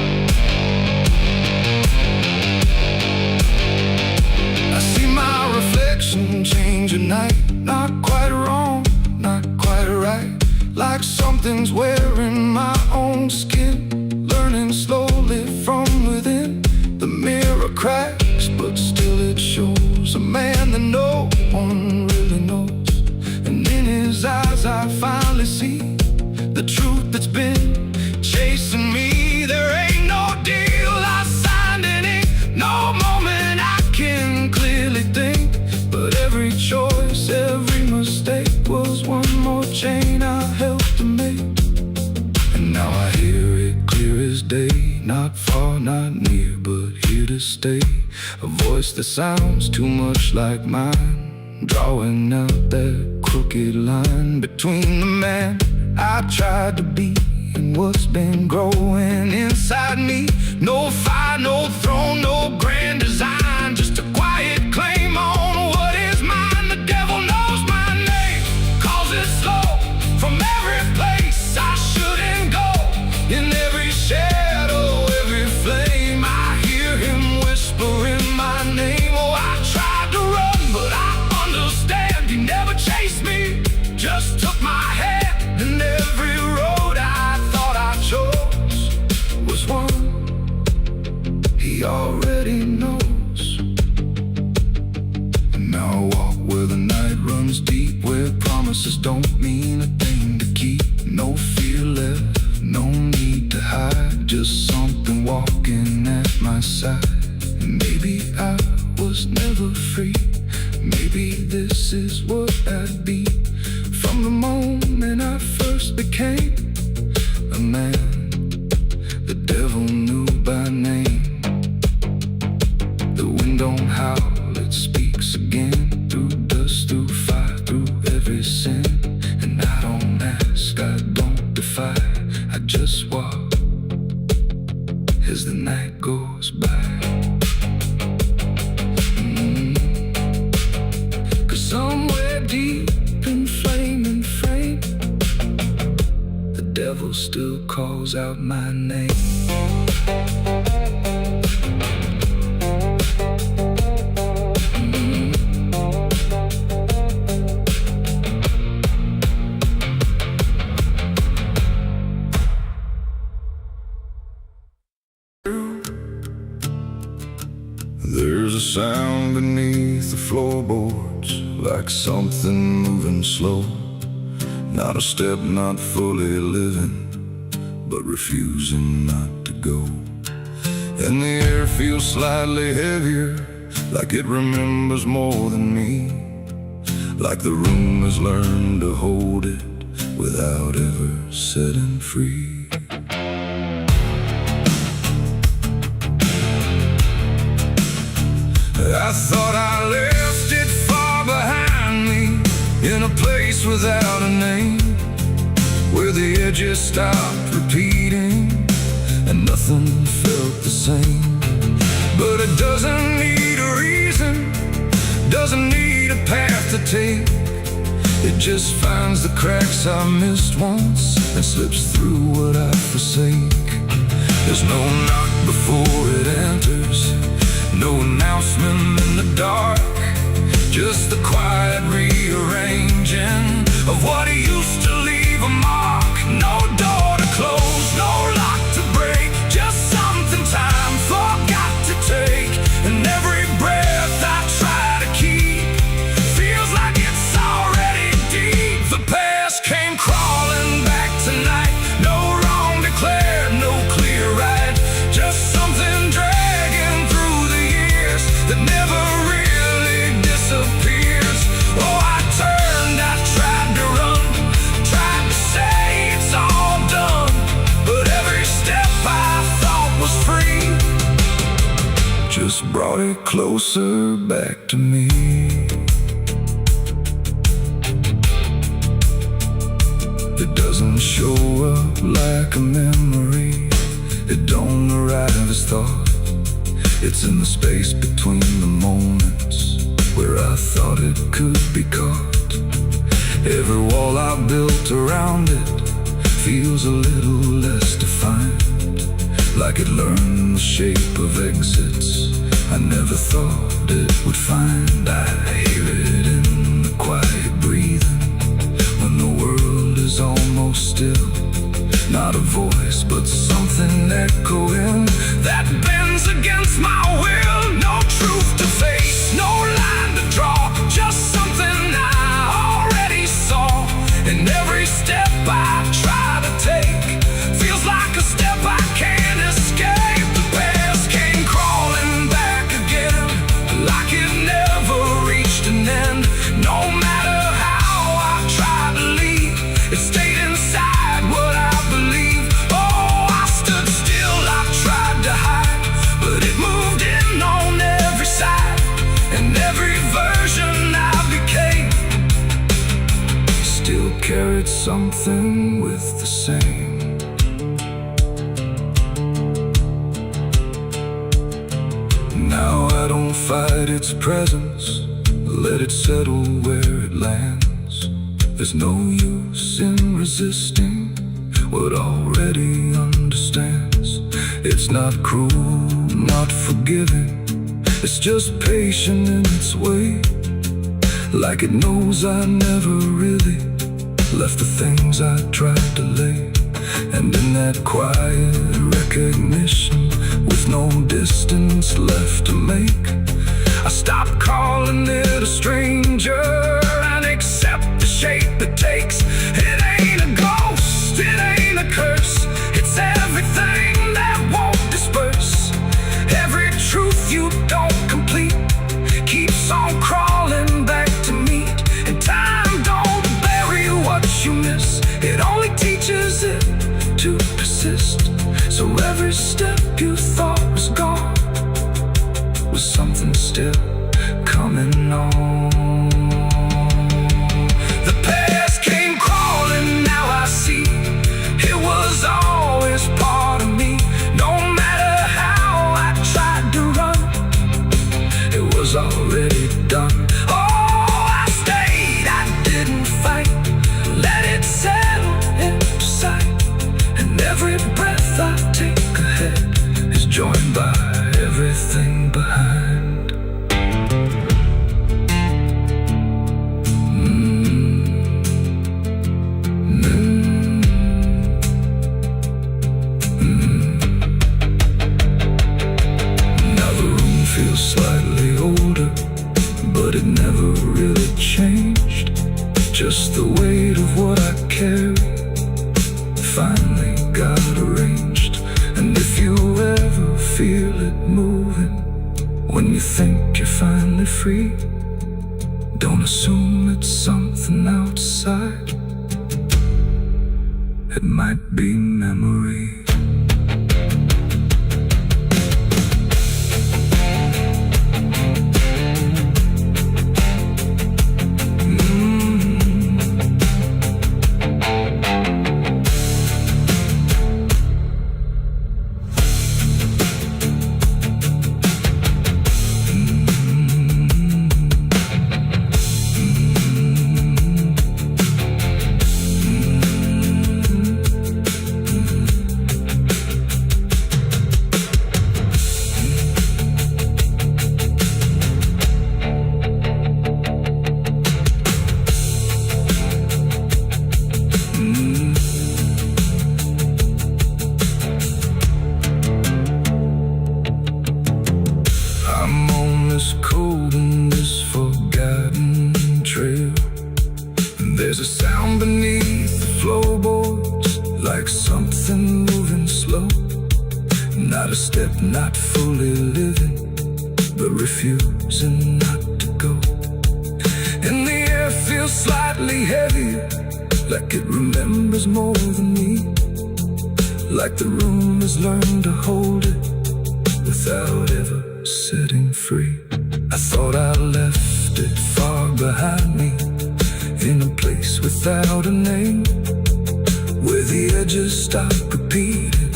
I see my reflection change at night, not quite wrong, not quite right, like something's wearing my own skin, learning slowly from within. The mirror cracks, but still it shows a man that no one really knows. And in his eyes I finally see the truth that's been chasing me. There ain't no deal I signed in ink, no moment I can clearly think. But every choice, every mistake was one more chain I helped to make. And now I hear it clear as day, not far, not near, but here to stay. A voice that sounds too much like mine, drawing out that crooked line between the man I tried to be and what's been growing inside me. No fire, no throne, no grand design, just a quiet claim on what is mine. The devil knows my name, calls it slow. From every place I shouldn't go, in every shadow, every flame, I hear him whispering my name. Oh, I tried to run, but I understand he never chased me, just took my hand. And every road I thought I chose was one he already knows. And now I walk where the night runs deep, where promises don't mean a thing to keep. No fear left, no need to hide, just something walking at my side. Maybe I was never free, maybe this is what I'd be. From the moment I first became a man, the devil knew by name. The wind don't howl, it speaks again, through dust, through fire, through every sin. And I don't ask, I don't defy, I just walk as the night goes by. Cause somewhere deep in flame and frame, the devil devil still calls out my name. There's a sound beneath the floorboards, like something moving slow. Not a step, not fully living, but refusing not to go. And the air feels slightly heavier, like it remembers more than me. Like the room has learned to hold it without ever setting free. I thought I left it far behind me, in a place without a name, where the edges stopped repeating and nothing felt the same. But it doesn't need a reason, doesn't need a path to take. It just finds the cracks I missed once and slips through what I forsake. There's no knock before it enters, no announcement in the dark, just the quiet rearranging of what used to leave a mark. No door to close, no lock to break, just something time forgot to take. And every breath I try to keep feels like it's already deep. The past came crawling back tonight, no wrong declared, no clear right, just something dragging through the years that never really disappears. Oh, I turned, I tried to run, tried to say it's all done, but every step I thought was free just brought it closer back to me. It doesn't show up like a memory, it don't arrive as thought. It's in the space between the moments where I thought it could be caught. Every wall I built around it feels a little less defined, like it learned the shape of exits I never thought it would find. I hear it in the quiet breathing when the world is almost still. Not a voice, but something echoing that bends against my will. No truth to face, no line to draw, just something I already saw. And every step I try to take feels like a step I can't escape. The past came crawling back again, like it never reached an end. No matter how I tried to leave, it stayed inside what I believe. Oh, I stood still, I tried to hide, but it moved in on every side. And every version I became still carried something with the same. Now I don't fight its presence, let it settle where it lands. There's no use in resisting what already understands. It's not cruel, not forgiving, it's just patient in its way. Like it knows I never really left the things I tried to lay. And in that quiet recognition, with no distance left to make, I stopped calling it a stranger and accept the shape it takes. It ain't a ghost, it ain't a curse, it's everything that won't disperse. Every truth you don't complete keeps on crawling back to meet. And time don't bury what you miss, it only teaches it to persist. So every step you thought was gone was something still coming on. The past came crawling, now I see it was always part of me. No matter how I tried to run, it was already done. Oh, I stayed, I didn't fight, let it settle into sight. it might be memory. Cold in this forgotten trail, and there's a sound beneath the floorboards, like something moving slow. Not a step, not fully living, but refusing not to go. And the air feels slightly heavier, like it remembers more than me, like the room has learned to hold it without ever setting free. I thought I left it far behind me, in a place without a name, where the edges stopped repeating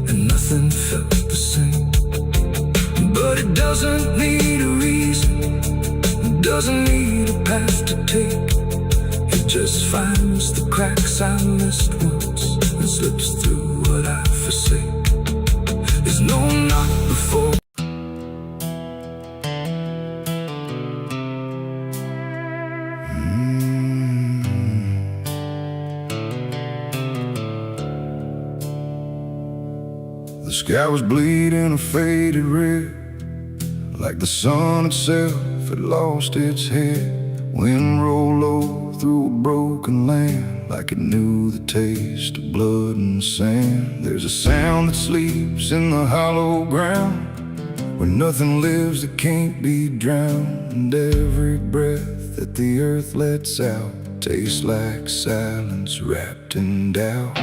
and nothing felt the same. But it doesn't need a reason, it doesn't need a path to take. It just finds the cracks I missed once and slips through what I forsake. There's no knock before. The sky was bleeding a faded red, like the sun itself had lost its head. Wind rolled low through a broken land, like it knew the taste of blood and sand. There's a sound that sleeps in the hollow ground, where nothing lives that can't be drowned. And every breath that the earth lets out tastes like silence wrapped in doubt.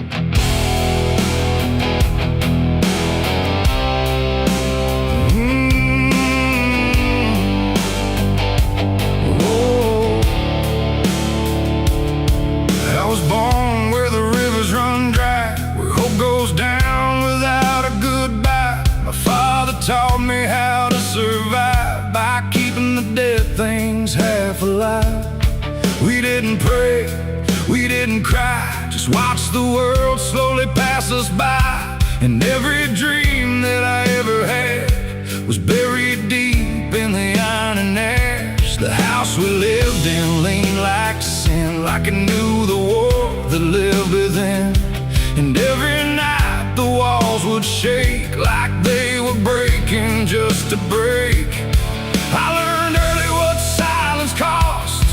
Taught me how to survive by keeping the dead things half alive. We didn't pray, we didn't cry, just watch the world slowly pass us by. And every dream that I ever had was buried deep in the iron and ash. The house we lived in leaned like sin, like it knew the war that lived within. And every night the walls would shake, like they were breaking just to break. I learned early what silence cost,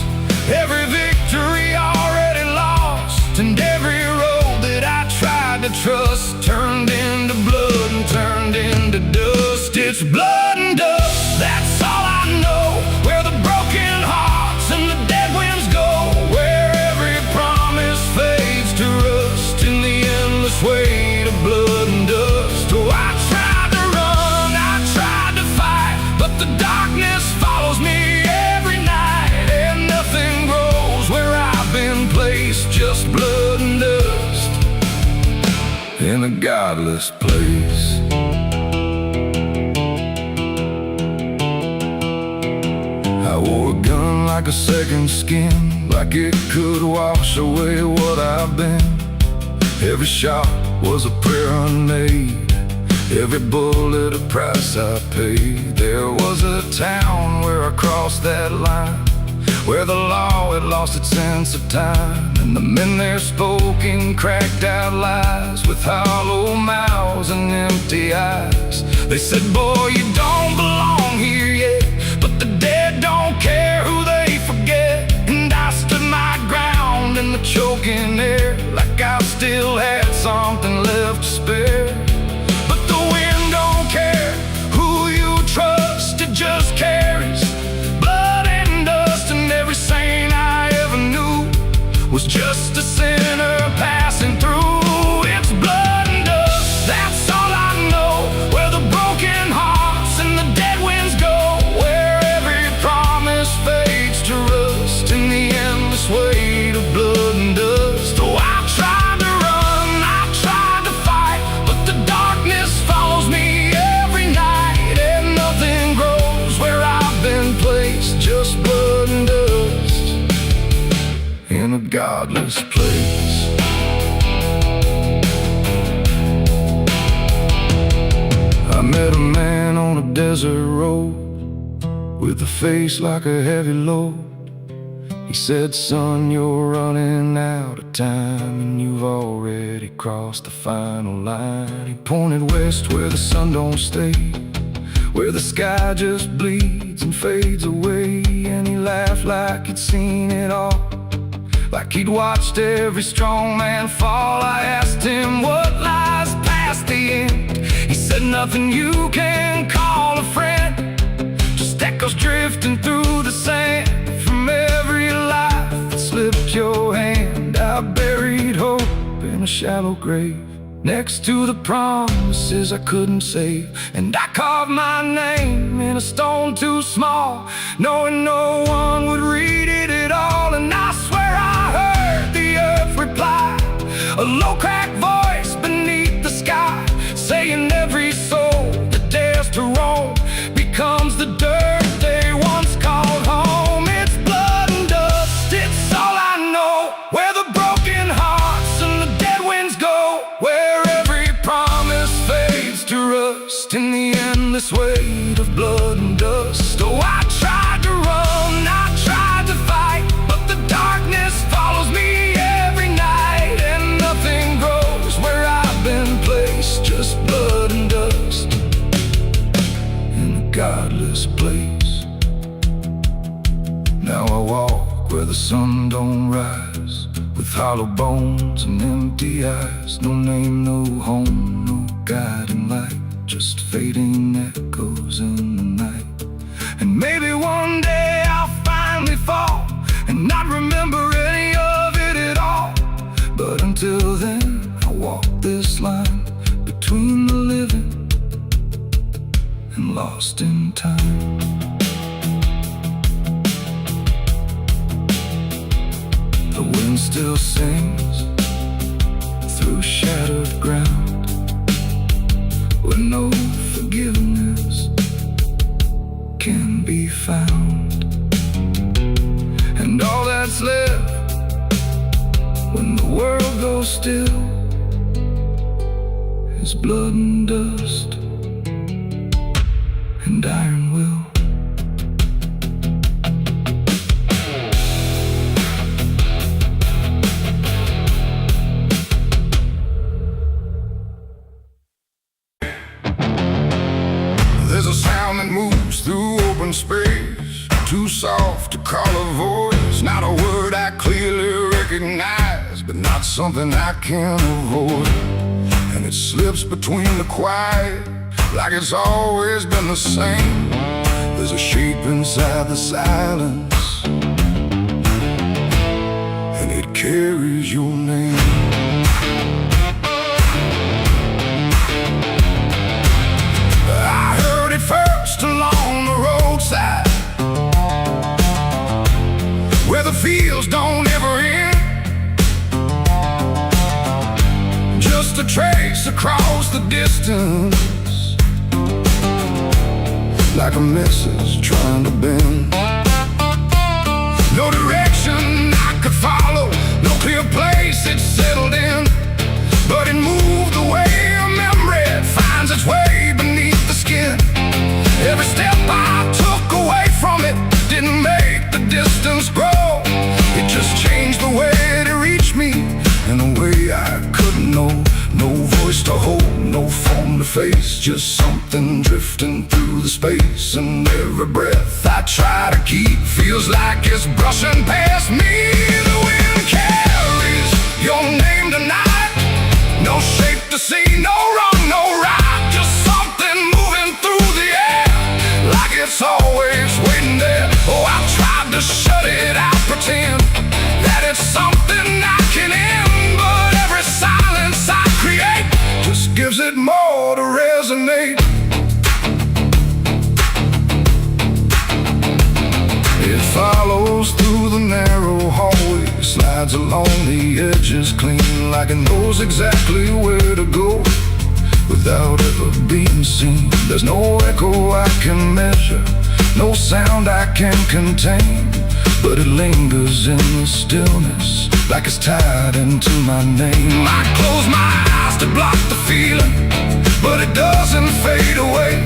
every victory already lost. And every road that I tried to trust turned into blood and turned into dust. It's blood and dust, that's all I know. Where the broken hearts and the dead winds go, where every promise fades to rust in the endless weight of blood and dust. Oh, I tried to run, I tried to fight, but the darkness follows me every night. And nothing grows where I've been placed, just blood and dust in a godless place. I wore a gun like a second skin, like it could wash away what I've been. Every shot was a prayer unmade, every bullet a price I paid. There was a town where I crossed that line, where the law had lost its sense of time. And the men there spoke in cracked out lies, with hollow mouths and empty eyes. They said, boy, you don't belong here yet, but the dead don't care who they forget. And I stood my ground in the choking air, like I still had something left to spare. But the wind don't care who you trust, it just carries blood and dust. And every saint I ever knew was just a sinner passing godless place. I met a man on a desert road with a face like a heavy load. He said, son, you're running out of time, and you've already crossed the final line. He pointed west where the sun don't stay, where the sky just bleeds and fades away. And he laughed like he'd seen it all, like he'd watched every strong man fall. I asked him what lies past the end. He said, nothing you can call a friend, just echoes drifting through the sand from every life that slipped your hand. I buried hope in a shallow grave, next to the promises I couldn't save. And I carved my name in a stone too small, knowing no one would read it at all. And I swear I heard the earth reply, a low cracked voice beneath the sky, saying every soul that dares to roam becomes the dirt they once called home. It's blood and dust, it's all I know, where the broken hearts and the dead winds go, where every promise fades to rust in the endless weight of blood and dust. Oh, I tried to run, I tried to fight, but the darkness follows me every night, and nothing grows where I've been placed, just blood and dust in a godless place. Now I walk where the sun don't rise, with hollow bones and empty eyes. No name, no home, no guiding light, just fading echoes in the night. And maybe one day I'll finally fall and not remember any of it at all. But until then, I walk this line between the living and lost in time. The wind still sings through shattered ground, where no forgiveness can be found. And all that's left when the world goes still is blood and dust and iron will. There's a sound that moves through open space, too soft to call a voice. Not a word I clearly recognize, but not something I can avoid. And it slips between the quiet, like it's always been the same. There's a shape inside the silence, and it carries your name. First along the roadside, where the fields don't ever end, just a trace across the distance, like a message trying to bend. No direction I could follow, no clear place it settled in, but it moved the way a memory finds its way beneath the skin. Every step I took away from it didn't make the distance grow. It just changed the way it reached me in a way I couldn't know. No voice to hold, no form to face, just something drifting through the space. And every breath I try to keep feels like it's brushing past me. The wind carries your name tonight, no shape to see, no wrong, no right, just something moving through the air, like it's always waiting there. Oh, I've tried to shut it out, pretend that it's something I can end, but every silence I create just gives it more to resonate. It follows through the narrow hallway, slides along the edges clean, like it knows exactly where to go without ever being seen. There's no echo I can measure, no sound I can contain, but it lingers in the stillness, like it's tied into my name. I close my eyes to block the feeling, but it doesn't fade away.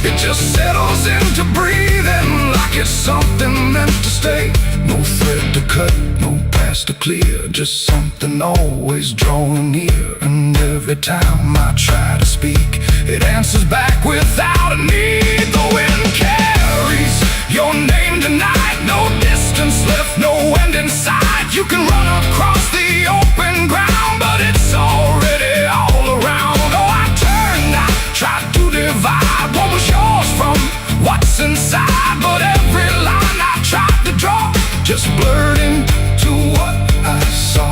It just settles into breathing, like it's something meant to stay. No thread to cut, no path to clear, just something always drawing near. And every time I try to speak, it answers back without a need. The wind carries your name tonight. No distance left, no end in sight. You can run across the open ground, but it's already all around. Oh, I turned, I tried to divide what was yours from what's inside, but every line I tried to draw just blurred into what I saw.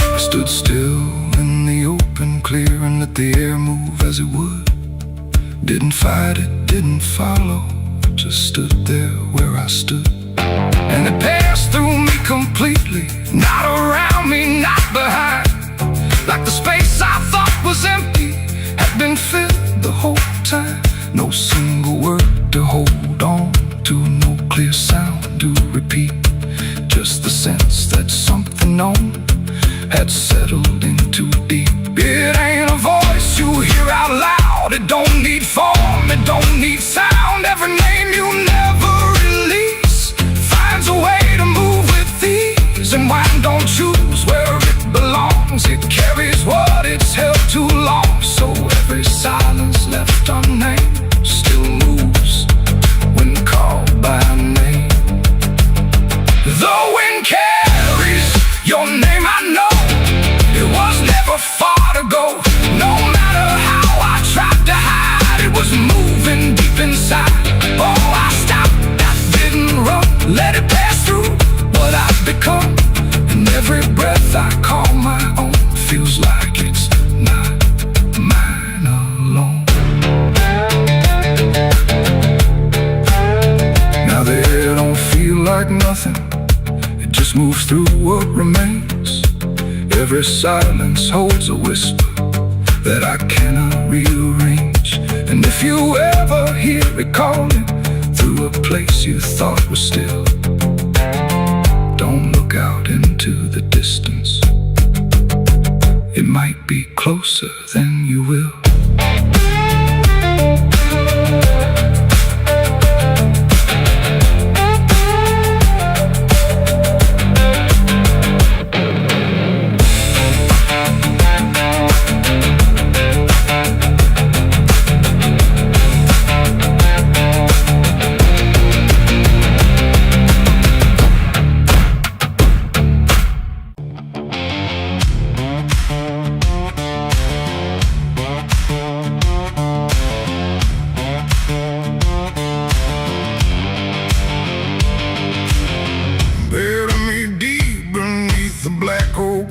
I stood still in the open, clear, and let the air move as it would. Didn't fight it, didn't follow, just stood there where I stood. And it passed through me completely, not around me, not behind. Like the space I thought was empty had been filled the whole time. No single word to hold on to, no clear sound to repeat. Just the sense that something known had settled in too deep. It ain't a voice you hear out loud. It don't need form, it don't need sound. Every name you never release finds a way to move with ease. And wine don't choose where it belongs, it carries what it's held too long. So every silence left unnamed still moves when called by name. The wind carries your name, I know. It was never far to go. No matter how I tried to hide, it was moving deep inside. Oh, I stopped, I didn't run, let it pass through what I've become. And every breath I call my own feels like it's not mine alone. Now the air don't feel like nothing, it just moves through what remains. Every silence holds a whisper that I cannot rearrange. And if you ever hear it calling through a place you thought was still, don't look out into the distance, it might be closer than you will.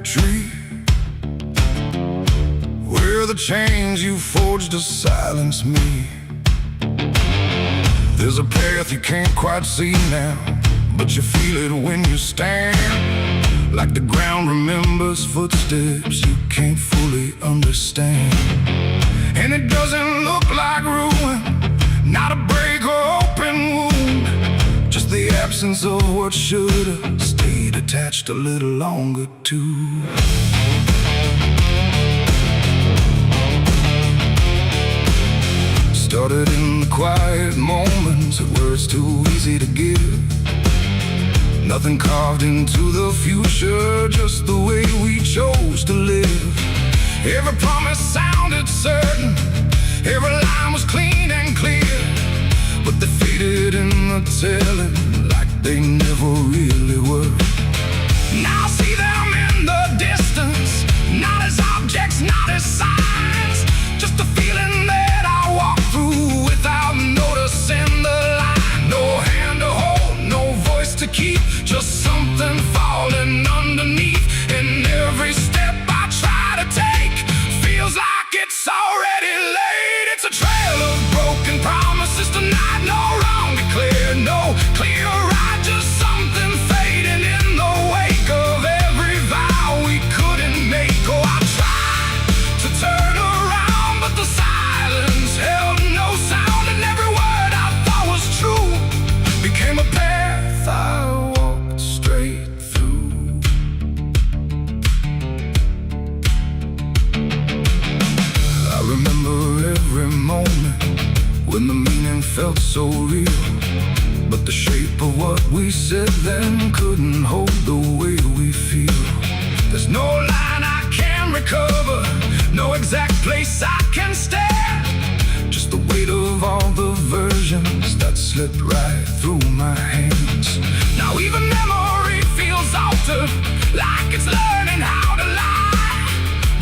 Tree where the chains you forged to silence me. There's a path you can't quite see now, but you feel it when you stand. Like the ground remembers footsteps you can't fully understand. And it doesn't look like ruin, not a break or open wound, just the absence of what should've stayed attached a little longer too. Started in the quiet moments where it's too easy to give. Nothing carved into the future, just the way we chose to live. Every promise sounded certain, every line was clean and clear, but they faded in the telling like they never really were. Now I see them in the distance, not as objects, not as signs, just a feeling that I walk through without noticing the line. No hand to hold, no voice to keep, just something falling underneath. And every step I try to take feels like it's already late. It's a trail of broken promises tonight, no wrong declared, no clear right, just something fading in the wake of every vow we couldn't make. Oh, I tried felt so real. But the shape of what we said then couldn't hold the way we feel. There's no line I can recover, no exact place I can stand. Just the weight of all the versions that slipped right through my hands. Now even memory feels altered, like it's learning how to lie.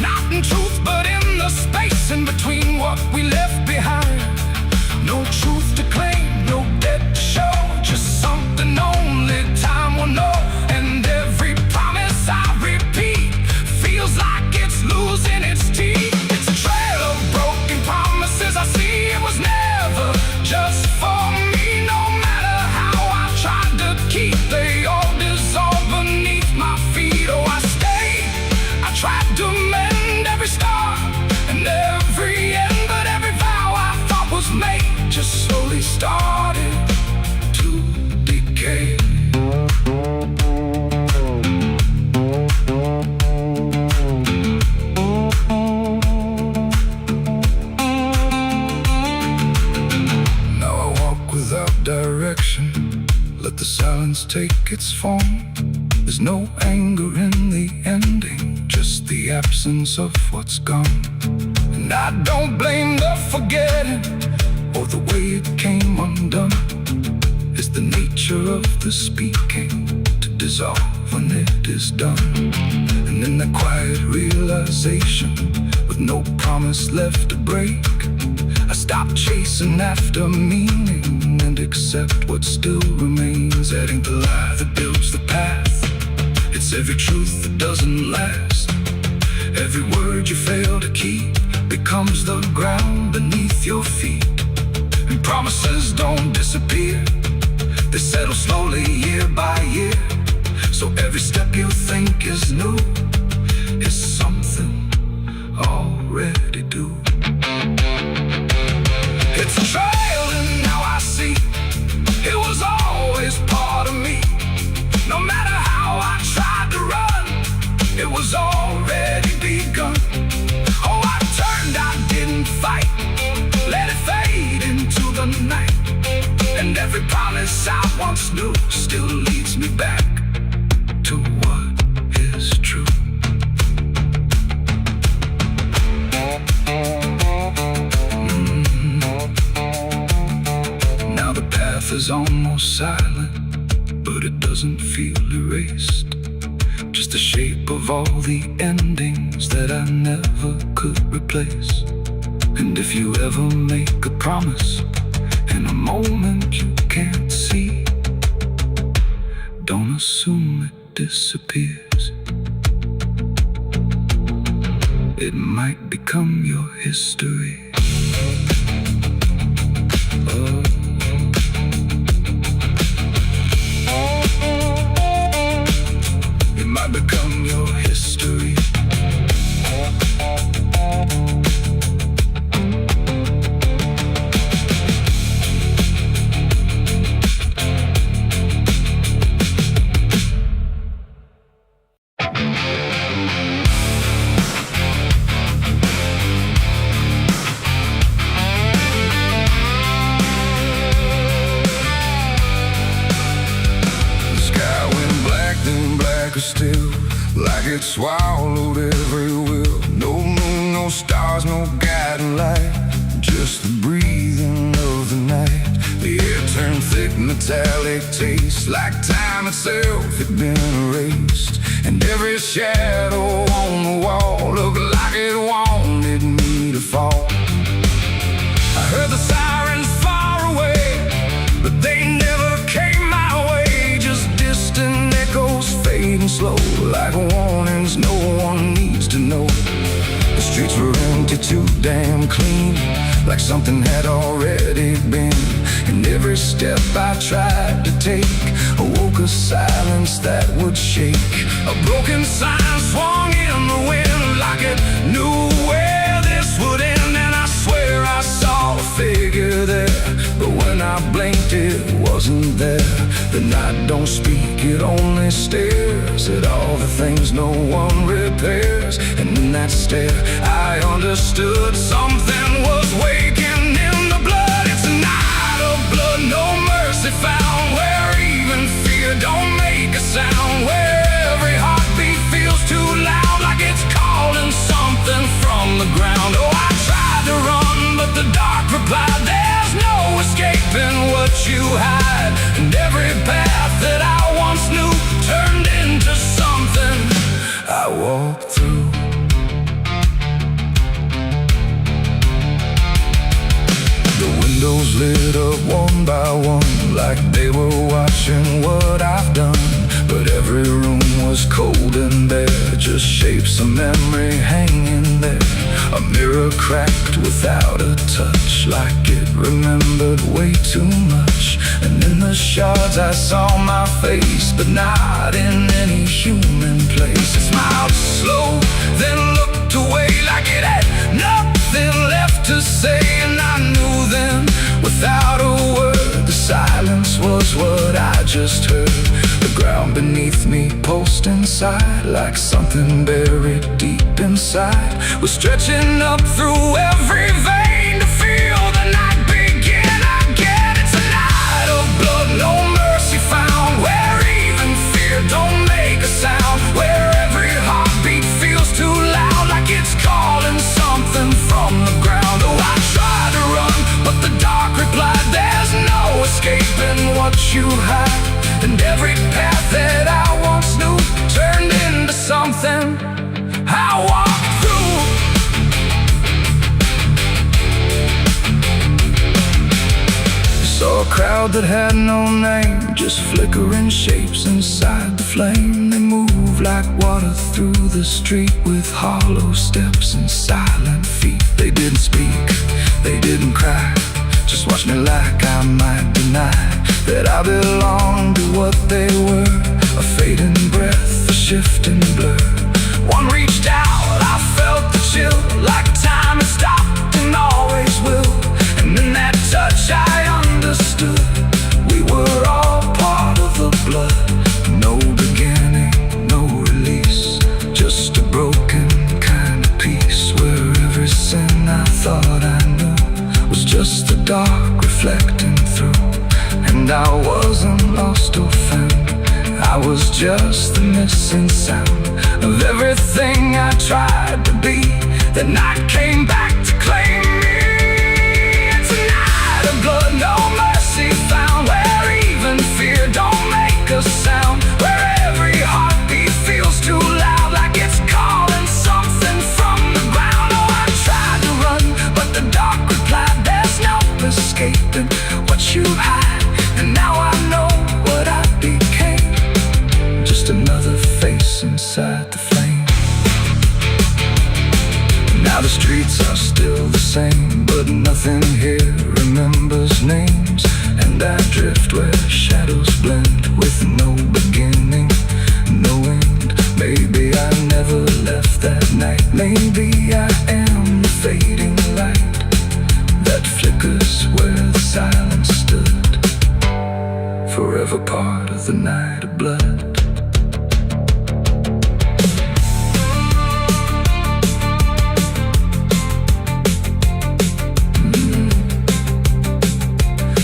Not in truth, but in the space in between what we left behind. No truth to claim, no debt to show, just something only time will know. And every promise I repeat feels like it's losing its teeth. It's a trail of broken promises I see. It was never just for me. No matter how I tried to keep, they all dissolve beneath my feet. Oh, I stayed, I tried to mend every star and every end, but every vow I thought was made just slowly started to decay. Now I walk without direction, let the silence take its form. There's no anger in the ending, just the absence of what's gone. And I don't blame the forgetting or the way it came undone. It's the nature of the speaking to dissolve when it is done. And in that quiet realization, with no promise left to break, I stop chasing after meaning and accept what still remains. Adding the lie that builds the path, it's every truth that doesn't last. Every word you fail to keep becomes the ground beneath your feet. And promises don't disappear, they settle slowly year by year. So every step you think is new is something already due. It's a trail and now I see it was always part of me. No matter how I tried to run, it was already begun. Oh, I turned, I didn't fight, let it fade into the night. And every promise I once knew still leads me back to what is true. Now the path is almost silent, but it doesn't feel erased. Just the shape of all the endings that I never could replace. And if you ever make a promise in a moment you can't see, don't assume it disappears. It might become your history. Oh. It might become your history. Still, like it swallowed every will. No moon, no stars, no guiding light, just the breathing of the night. The air turned thick, metallic taste, like time itself had been erased. And every shadow on the wall looked like it wanted me to fall. I heard the sirens far away, but they never came my way. Just distant echoes fading slow, like warnings no one needs to know. The streets were empty, too damn clean, like something had already been. And every step I tried to take awoke a silence that would shake. A broken sign swung in the wind, like it knew where this would end. And I swear I saw a figure there, but when I blinked it wasn't there. The night don't speak, it only stares at all the things no one repairs. And in that stare I understood something was waking in the blood. It's a night of lit up one by one, like they were watching what I've done. But every room was cold and bare, just shapes of memory hanging there. A mirror cracked without a touch, like it remembered way too much. And in the shards I saw my face, but not in any human place. It smiled slow, then looked away like it had nothing left to say. And I knew then, without a word, the silence was what I just heard. The ground beneath me pulsed inside, like something buried deep inside was stretching up through every vein to feel the night begin again. It's a night of blood, no mercy found, where even fear don't make a sound, where every heartbeat feels too loud, like it's calling something from the ground. Oh, I tried to run, but the dark replied, there's no escaping what you hide. And every path that I once knew turned into something I walked through. Saw a crowd that had no name, just flickering shapes inside the flame. They moved like water through the street, with hollow steps and silent feet. They didn't speak, they didn't cry, just watched me like I might deny that I belonged to what they were. A fading breath, a shifting blur. One reached out, I felt the chill, like time had stopped and always will. And in that touch I understood, we were all part of the blood. No beginning, no release, just a broken kind of peace, where every sin I thought I knew was just the dark reflecting through. And I wasn't lost or found, I was just the missing sound of everything I tried to be. The night came back to claim me. It's a night of blood, no mercy found, where even fear don't make a sound, where every heartbeat feels too loud, like it's calling something from the ground. Oh, I tried to run, but the dark replied, there's no escaping what you hide. And now I know what I became, just another face inside the flame. Now the streets are still the same, but nothing here remembers names. And I drift where shadows blend, with no beginning, no end. Maybe I never left that night, maybe I am the fading light that flickers where the silence stood, forever part of the night of blood.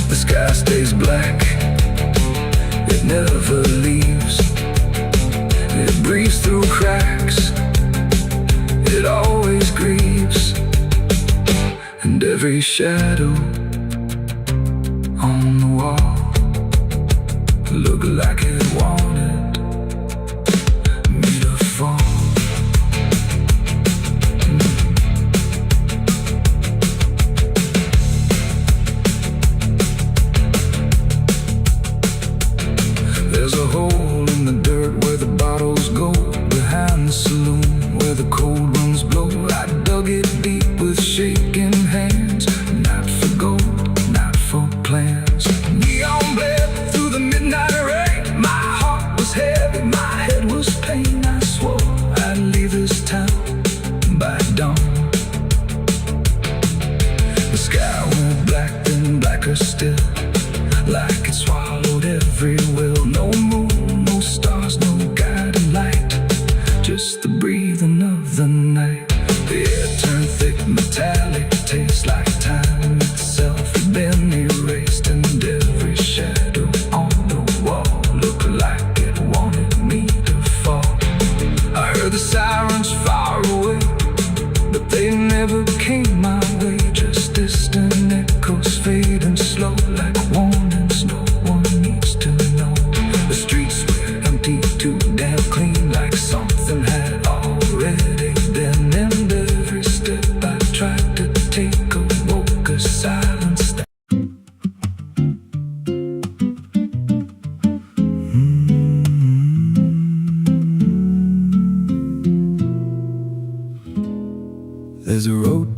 The sky stays black, it never leaves. It breathes through cracks, it always grieves. And every shadow on the wall look like it wanted me to fall. There's a hole in the dirt where the bottles go, behind the saloon where the cold winds blow. I dug it deep with shaking hands, not for gold, not for plans. Neon bled through the midnight rain, my heart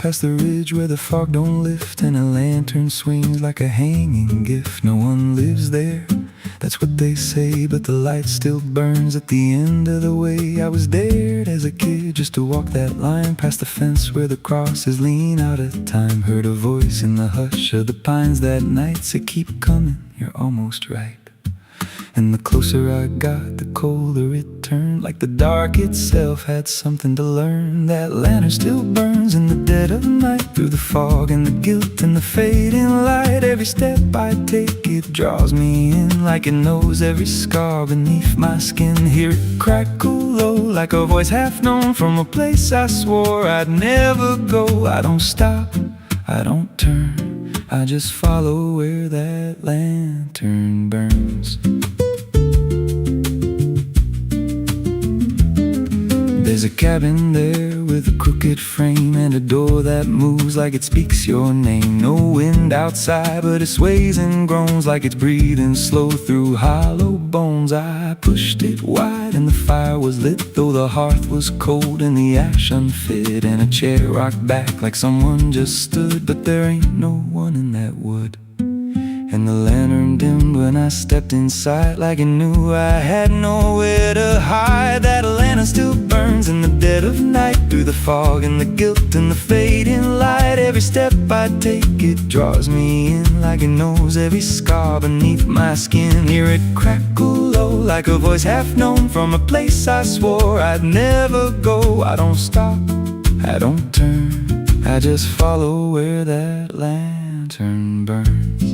past the ridge where the fog don't lift, and a lantern swings like a hanging gift. No one lives there, that's what they say, but the light still burns at the end of the way. I was dared as a kid just to walk that line, past the fence where the crosses lean out of time. Heard a voice in the hush of the pines that night said, keep coming, you're almost right. And the closer I got, the colder it turned, like the dark itself had something to learn. That lantern still burns in the dead of night, through the fog and the guilt and the fading light. Every step I take, it draws me in, like it knows every scar beneath my skin. Hear it crackle low, like a voice half known, from a place I swore I'd never go. I don't stop, I don't turn, I just follow where that lantern burns. There's a cabin there with a crooked frame, and a door that moves like it speaks your name. No wind outside, but it sways and groans like it's breathing slow through hollow bones. I pushed it wide and the fire was lit, though the hearth was cold and the ash unfit, and a chair rocked back like someone just stood. But there ain't no one in that wood. And the lantern dimmed when I stepped inside, like it knew I had nowhere to hide. That lantern still burns in the dead of night, through the fog and the guilt and the fading light. Every step I take, it draws me in, like it knows every scar beneath my skin. Hear it crackle low, like a voice half known, from a place I swore I'd never go. I don't stop, I don't turn, I just follow where that lantern burns.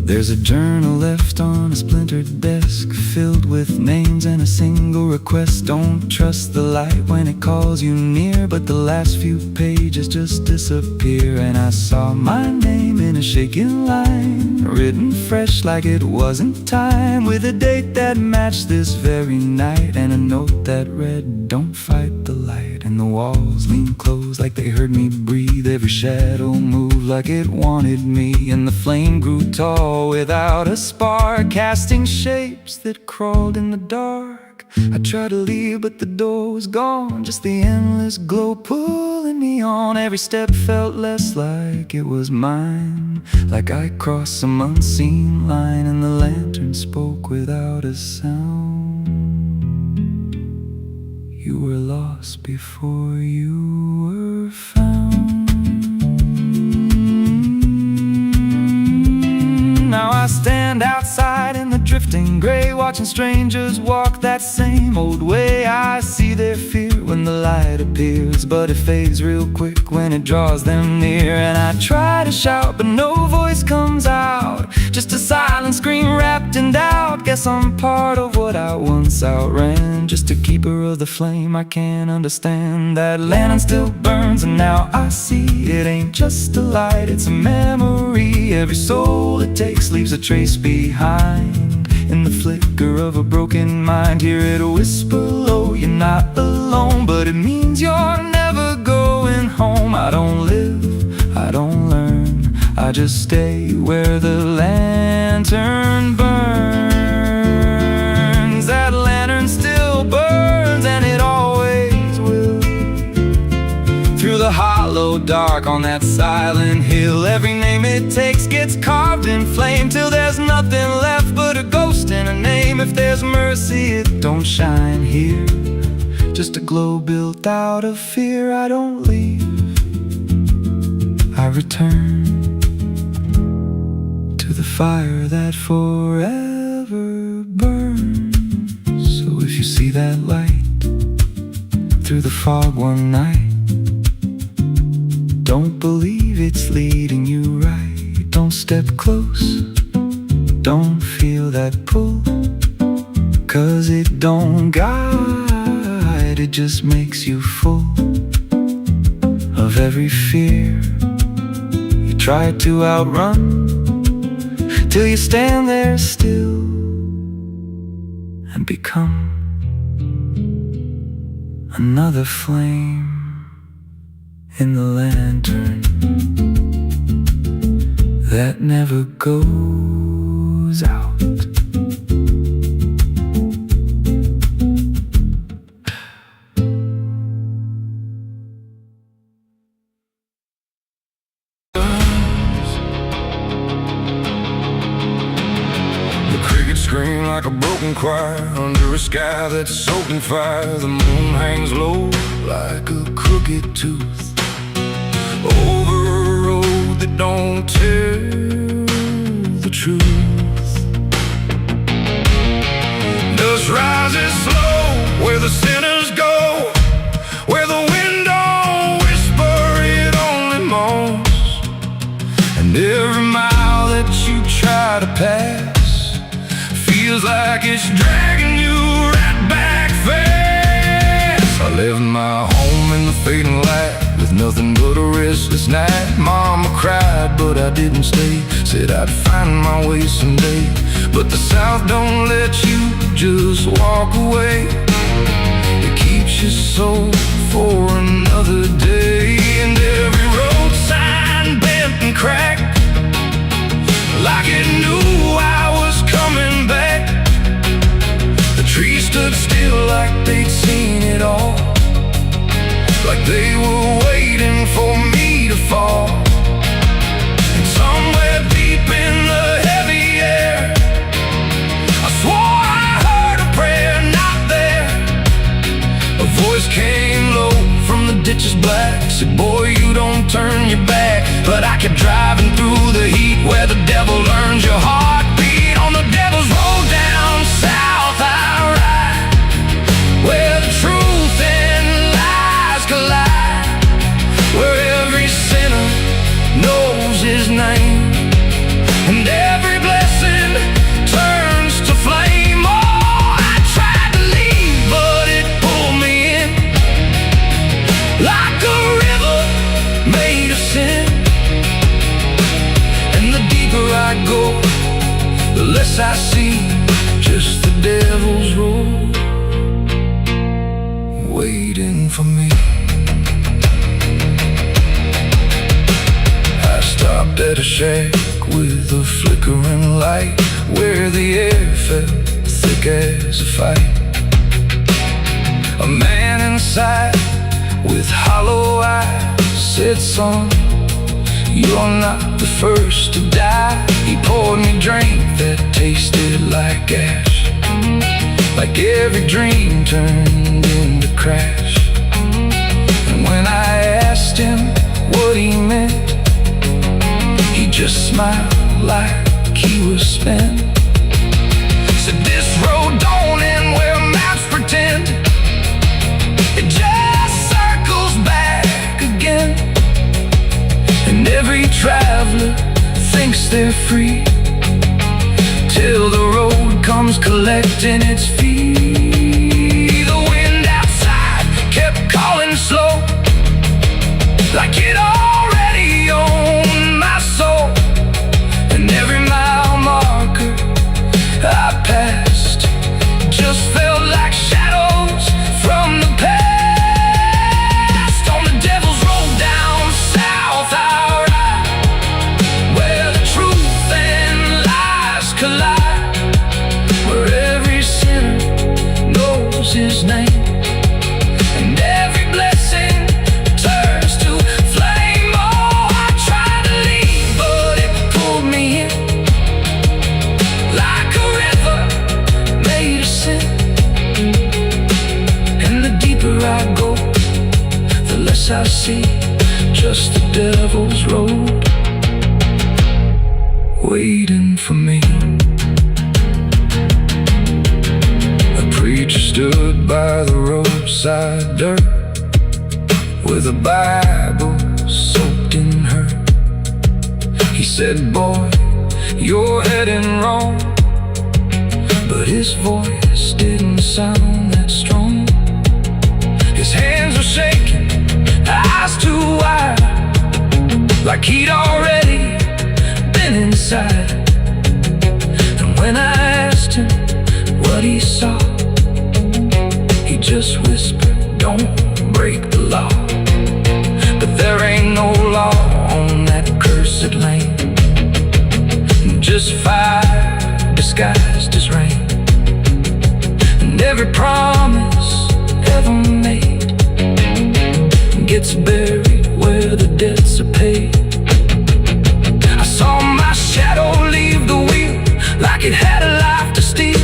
There's a journal left on a splintered desk, filled with names and a single request. Don't trust the light when it calls you near, but the last few pages just disappear. And I saw my name in a shaking line, written fresh like it wasn't time, with a date that matched this very night, and a note that read, don't fight the light. And the walls leaned close like they heard me breathe, every shadow moved like it wanted me, and the flame grew tall without a spark, casting shapes that crawled in the dark. I tried to leave, but the door was gone, just the endless glow pulling me on. Every step felt less like it was mine, like I crossed some unseen line, and the lantern spoke without a sound. You were lost before you were found. Now I stand outside in the drifting gray, watching strangers walk that same old way. I see their fear when the light appears, but it fades real quick when it draws them near. And I try to shout, but no voice comes out, just a silent scream wrapped in doubt. Guess I'm part of what I once outran, just a keeper of the flame I can't understand. That lantern still burns, and now I see it ain't just a light, it's a memory. Every soul it takes leaves a trace behind, in the flicker of a broken mind. Hear it whisper low, you're not alone, but it means you're never going home. I don't live, I don't learn, I just stay where the lantern burns. That lantern still burns, and it always will, through the hollow dark on that silent hill. Every name it takes gets carved in flame, till there's nothing left but a ghost and a name. If there's mercy, it don't shine here, just a glow built out of fear. I don't leave, I return to the fire that forever burns. So if you see that light through the fog one night, don't believe it's leading you right. Don't step close, don't feel that pull, 'cause it don't guide, it just makes you full of every fear you try to outrun, till you stand there still and become another flame in the lantern that never goes out. scream like a broken choir under a sky that's soaked in fire. The moon hangs low like a crooked tooth over a road that don't tell the truth. Dust rises slow where the sinners go, where the wind don't whisper, it only moans. And every mile that you try to pass feels like it's dragging you right back fast. I left my home in the fading light with nothing but a restless night. Mama cried, but I didn't stay. Said I'd find my way someday. But the South don't let you just walk away. It keeps your soul for another day. And every road sign bent and cracked, like it knew I was coming back. The trees stood still like they'd seen it all, like they were waiting for me to fall. And somewhere deep in the heavy air, I swore I heard a prayer not there. A voice came low from the ditches black, said, boy, you don't turn your back. But I kept driving through the heat where the devil learns your heartbeat. On the devil's road down south I ride, where the truth and lies collide, where every sinner knows his name, and every blessing turns to flame. Oh, I tried to leave, but it pulled me in, like a river made of sin. And the deeper I go, the less I see, just the devil's road waiting for me. I stopped at a shack with a flickering light, where the air felt thick as a fight. A man inside with hollow eyes said, son, you're not the first to die. He poured me a drink that tasted like ash, like every dream turned into crash. And when I asked him what he meant, he just smiled like he was spent. Said, this road don't end where maps pretend, it just circles back again. And every traveler thinks they're free, till the road comes collecting its fee. The wind outside kept calling slow, like it already owned my soul. And every mile marker I passed just felt like shadows from the past. On the devil's road down south I ride, where the truth and lies collide, where every sinner knows his name, and every blessing turns to flame. Oh, I tried to leave, but it pulled me in, like a river made of sin. And the deeper I go, the less I see, just the devil's road waiting for me. A preacher stood by the roadside dirt, with a Bible soaked in her. He said, boy, you're heading wrong. But his voice didn't sound that strong. His hands were shaking, eyes too wide, like he'd already been inside. And when I asked him what he saw, he just whispered, don't break the law. But there ain't no law on that cursed land, just fire disguised as rain. And every promise ever made gets buried where the debts are paid. I saw my shadow leave the wheel, like it had a life to steal.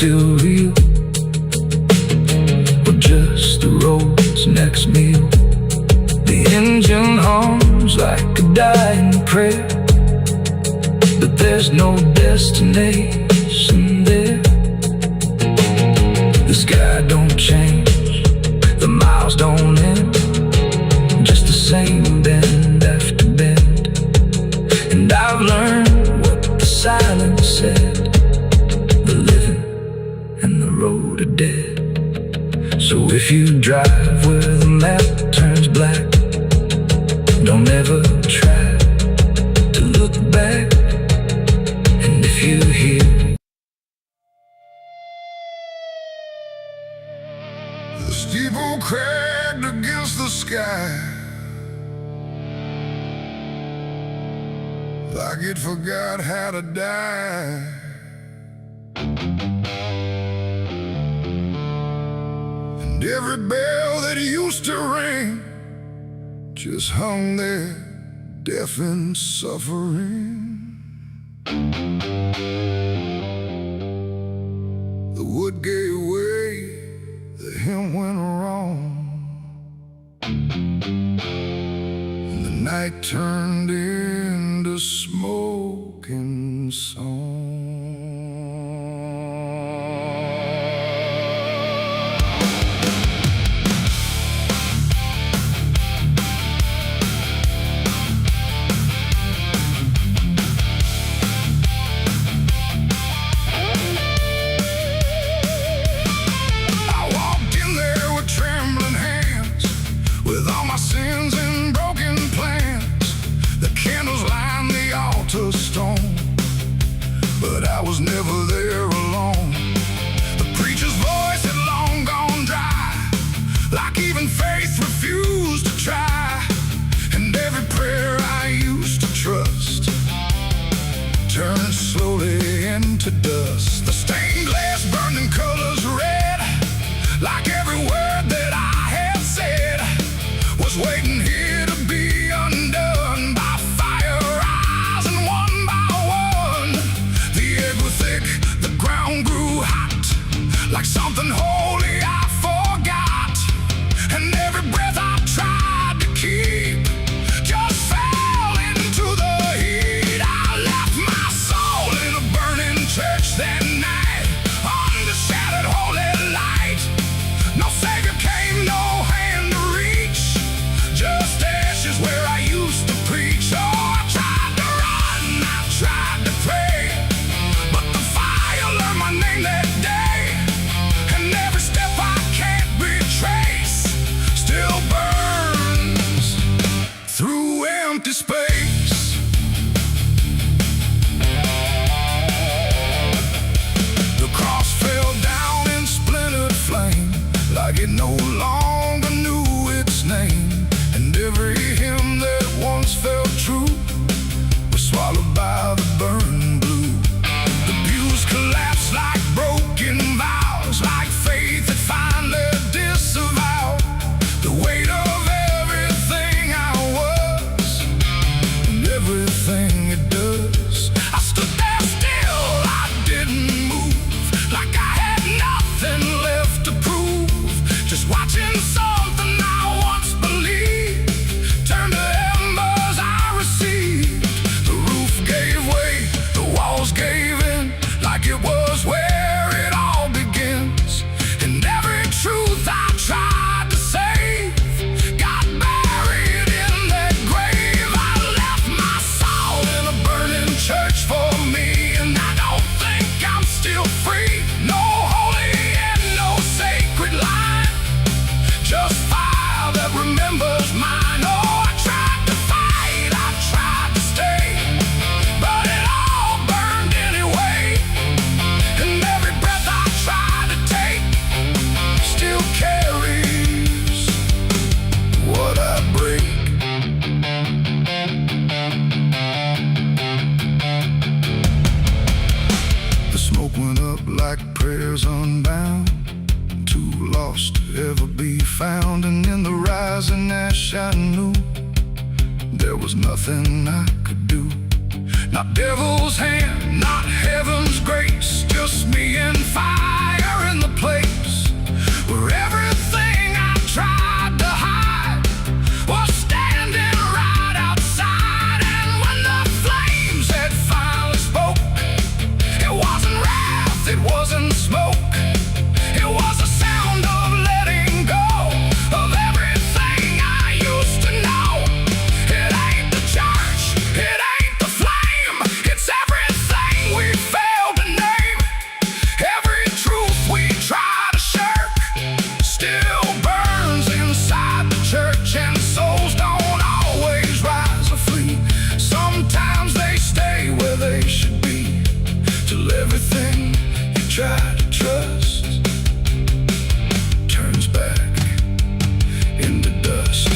still real, or just the road's next meal. The engine hums like a dying prayer, but there's no destination there. The sky don't change, the miles don't end, just the same bend after bend. And I've learned what the silence said: the living and the road are dead. So if you drive where the map turns black, don't ever try to look back. And if you hear the steeple cracked against the sky, like it forgot how to die, and every bell that used to ring just hung there, deaf and suffering. The wood gave way, the hymn went wrong, and the night turned into smoking song. Sins and broken plans, the candles line the altar stone, but I was never there alone. The preacher's voice had long gone dry, like even faith refused to try, and every prayer I used to trust turned slowly into dust. The stained glass burned in colors red, like every word that I had said was waiting here to be undone by fire rising one by one. The air grew thick, the ground grew hot, like something holy I forgot, and every breath I tried to keep just fell into the heat. I left my soul in a burning church that night, under shattered holy light. No savior came, no hand to reach, just ashes where I used to preach. Oh, I tried to run, I tried to pray, but the fire learned my name that day, and every step I can't retrace still burns through empty space. The cross fell down in splintered flame, like it no longer knew its name, and every hymn that once felt true was swallowed by the burning blue. The pews collapsed like broken vows, like faith that finally disavowed the weight of everything I was and everything it does. I stood there still, I didn't move, like I had nothing left to prove, just watching something I once believed turn to embers I received. The roof gave way, the walls gave in, like it was where it all begins, and every truth I tried to save got buried in that grave. I left my soul in a burning church for me, and I don't think I'm still free. No holy and no sacred line, just fire that remembers mine. Oh, I tried to fight, I tried to stay, but it all burned anyway, and every breath I tried to take still carries what I break. The smoke went up like prayers unbound, too lost to ever be found, and in the rising ash I knew there was nothing I could do, Not devil's hand, not heaven's grace, just me and fire in the place where everything I tried to hide was standing right outside. And when the flames had finally spoke, it wasn't wrath, it wasn't smoke, it was a sound of letting go of everything I used to know. It ain't the church, it ain't the flame, it's everything we failed to name. Every truth we try to shirk still burns inside the church, and souls don't always rise or flee. Sometimes they stay where they should be, till everything you try to trust turns back into dust.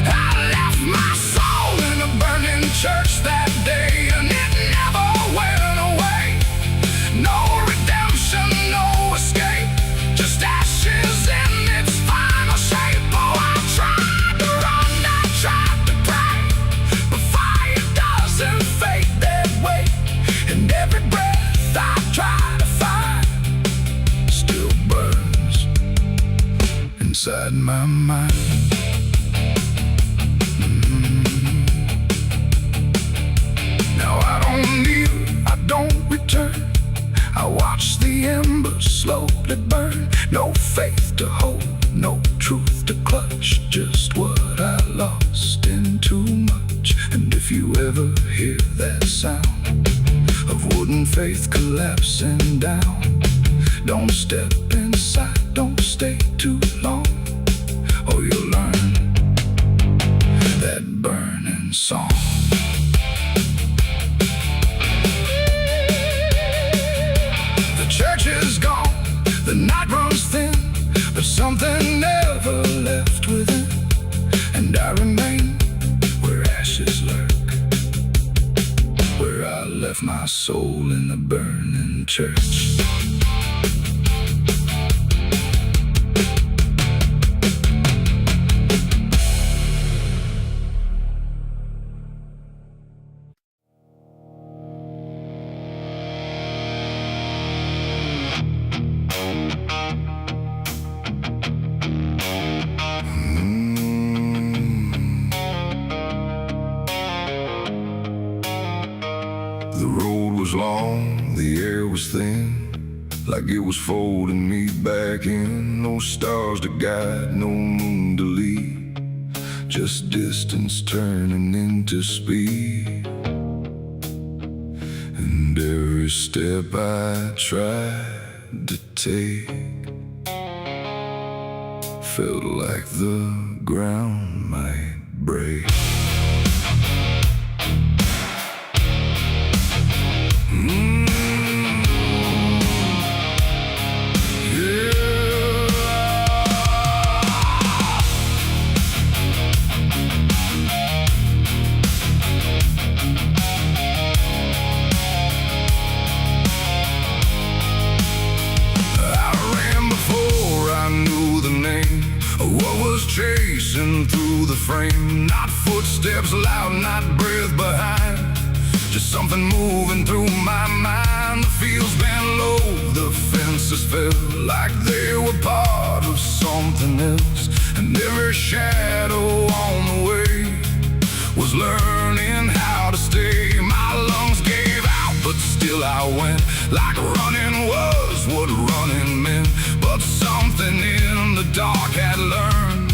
I left my soul in a burning church that day, and it never went away. No redemption, no escape, just ashes in its final shape. Oh, I tried to run, I tried to pray, but fire doesn't fade that way. And every breath I try to find still burns inside my mind. Now I don't kneel, I don't return, I watch the embers slowly burn. No faith to hold, no truth to clutch, just what I lost in too much. And if you ever hear that sound of wooden faith collapsing down, don't step inside, don't stay too long, or you'll learn that burning song. The church is gone, the night runs thin, but something never left within, and I remain where ashes lurk, where I left my soul in the burning church. The road was long, the air was thin, like it was folding me back in. No stars to guide, no moon to lead, just distance turning into speed. And every step I tried to take felt like the ground might break. Chasing through the frame, not footsteps loud, not breath behind, just something moving through my mind. The fields bent low, the fences felt like they were part of something else, and every shadow on the way was learning how to stay. My lungs gave out, but still I went, like running was what running meant. But something in the dark had learned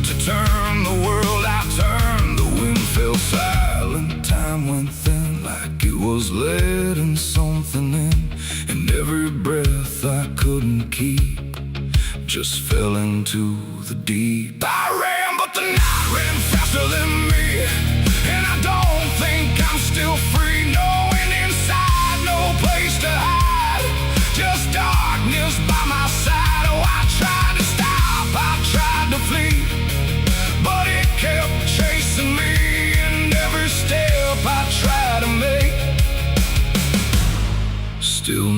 to turn the world. I turned, the wind fell silent, time went thin, like it was letting something in, and every breath I couldn't keep just fell into the deep. I ran, but the night ran faster than me, and I don't think I'm still free, knowing inside no place to hide, just darkness by my side. Oh, I tried to stop, I tried to flee, but it kept chasing me, and every step I tried to make still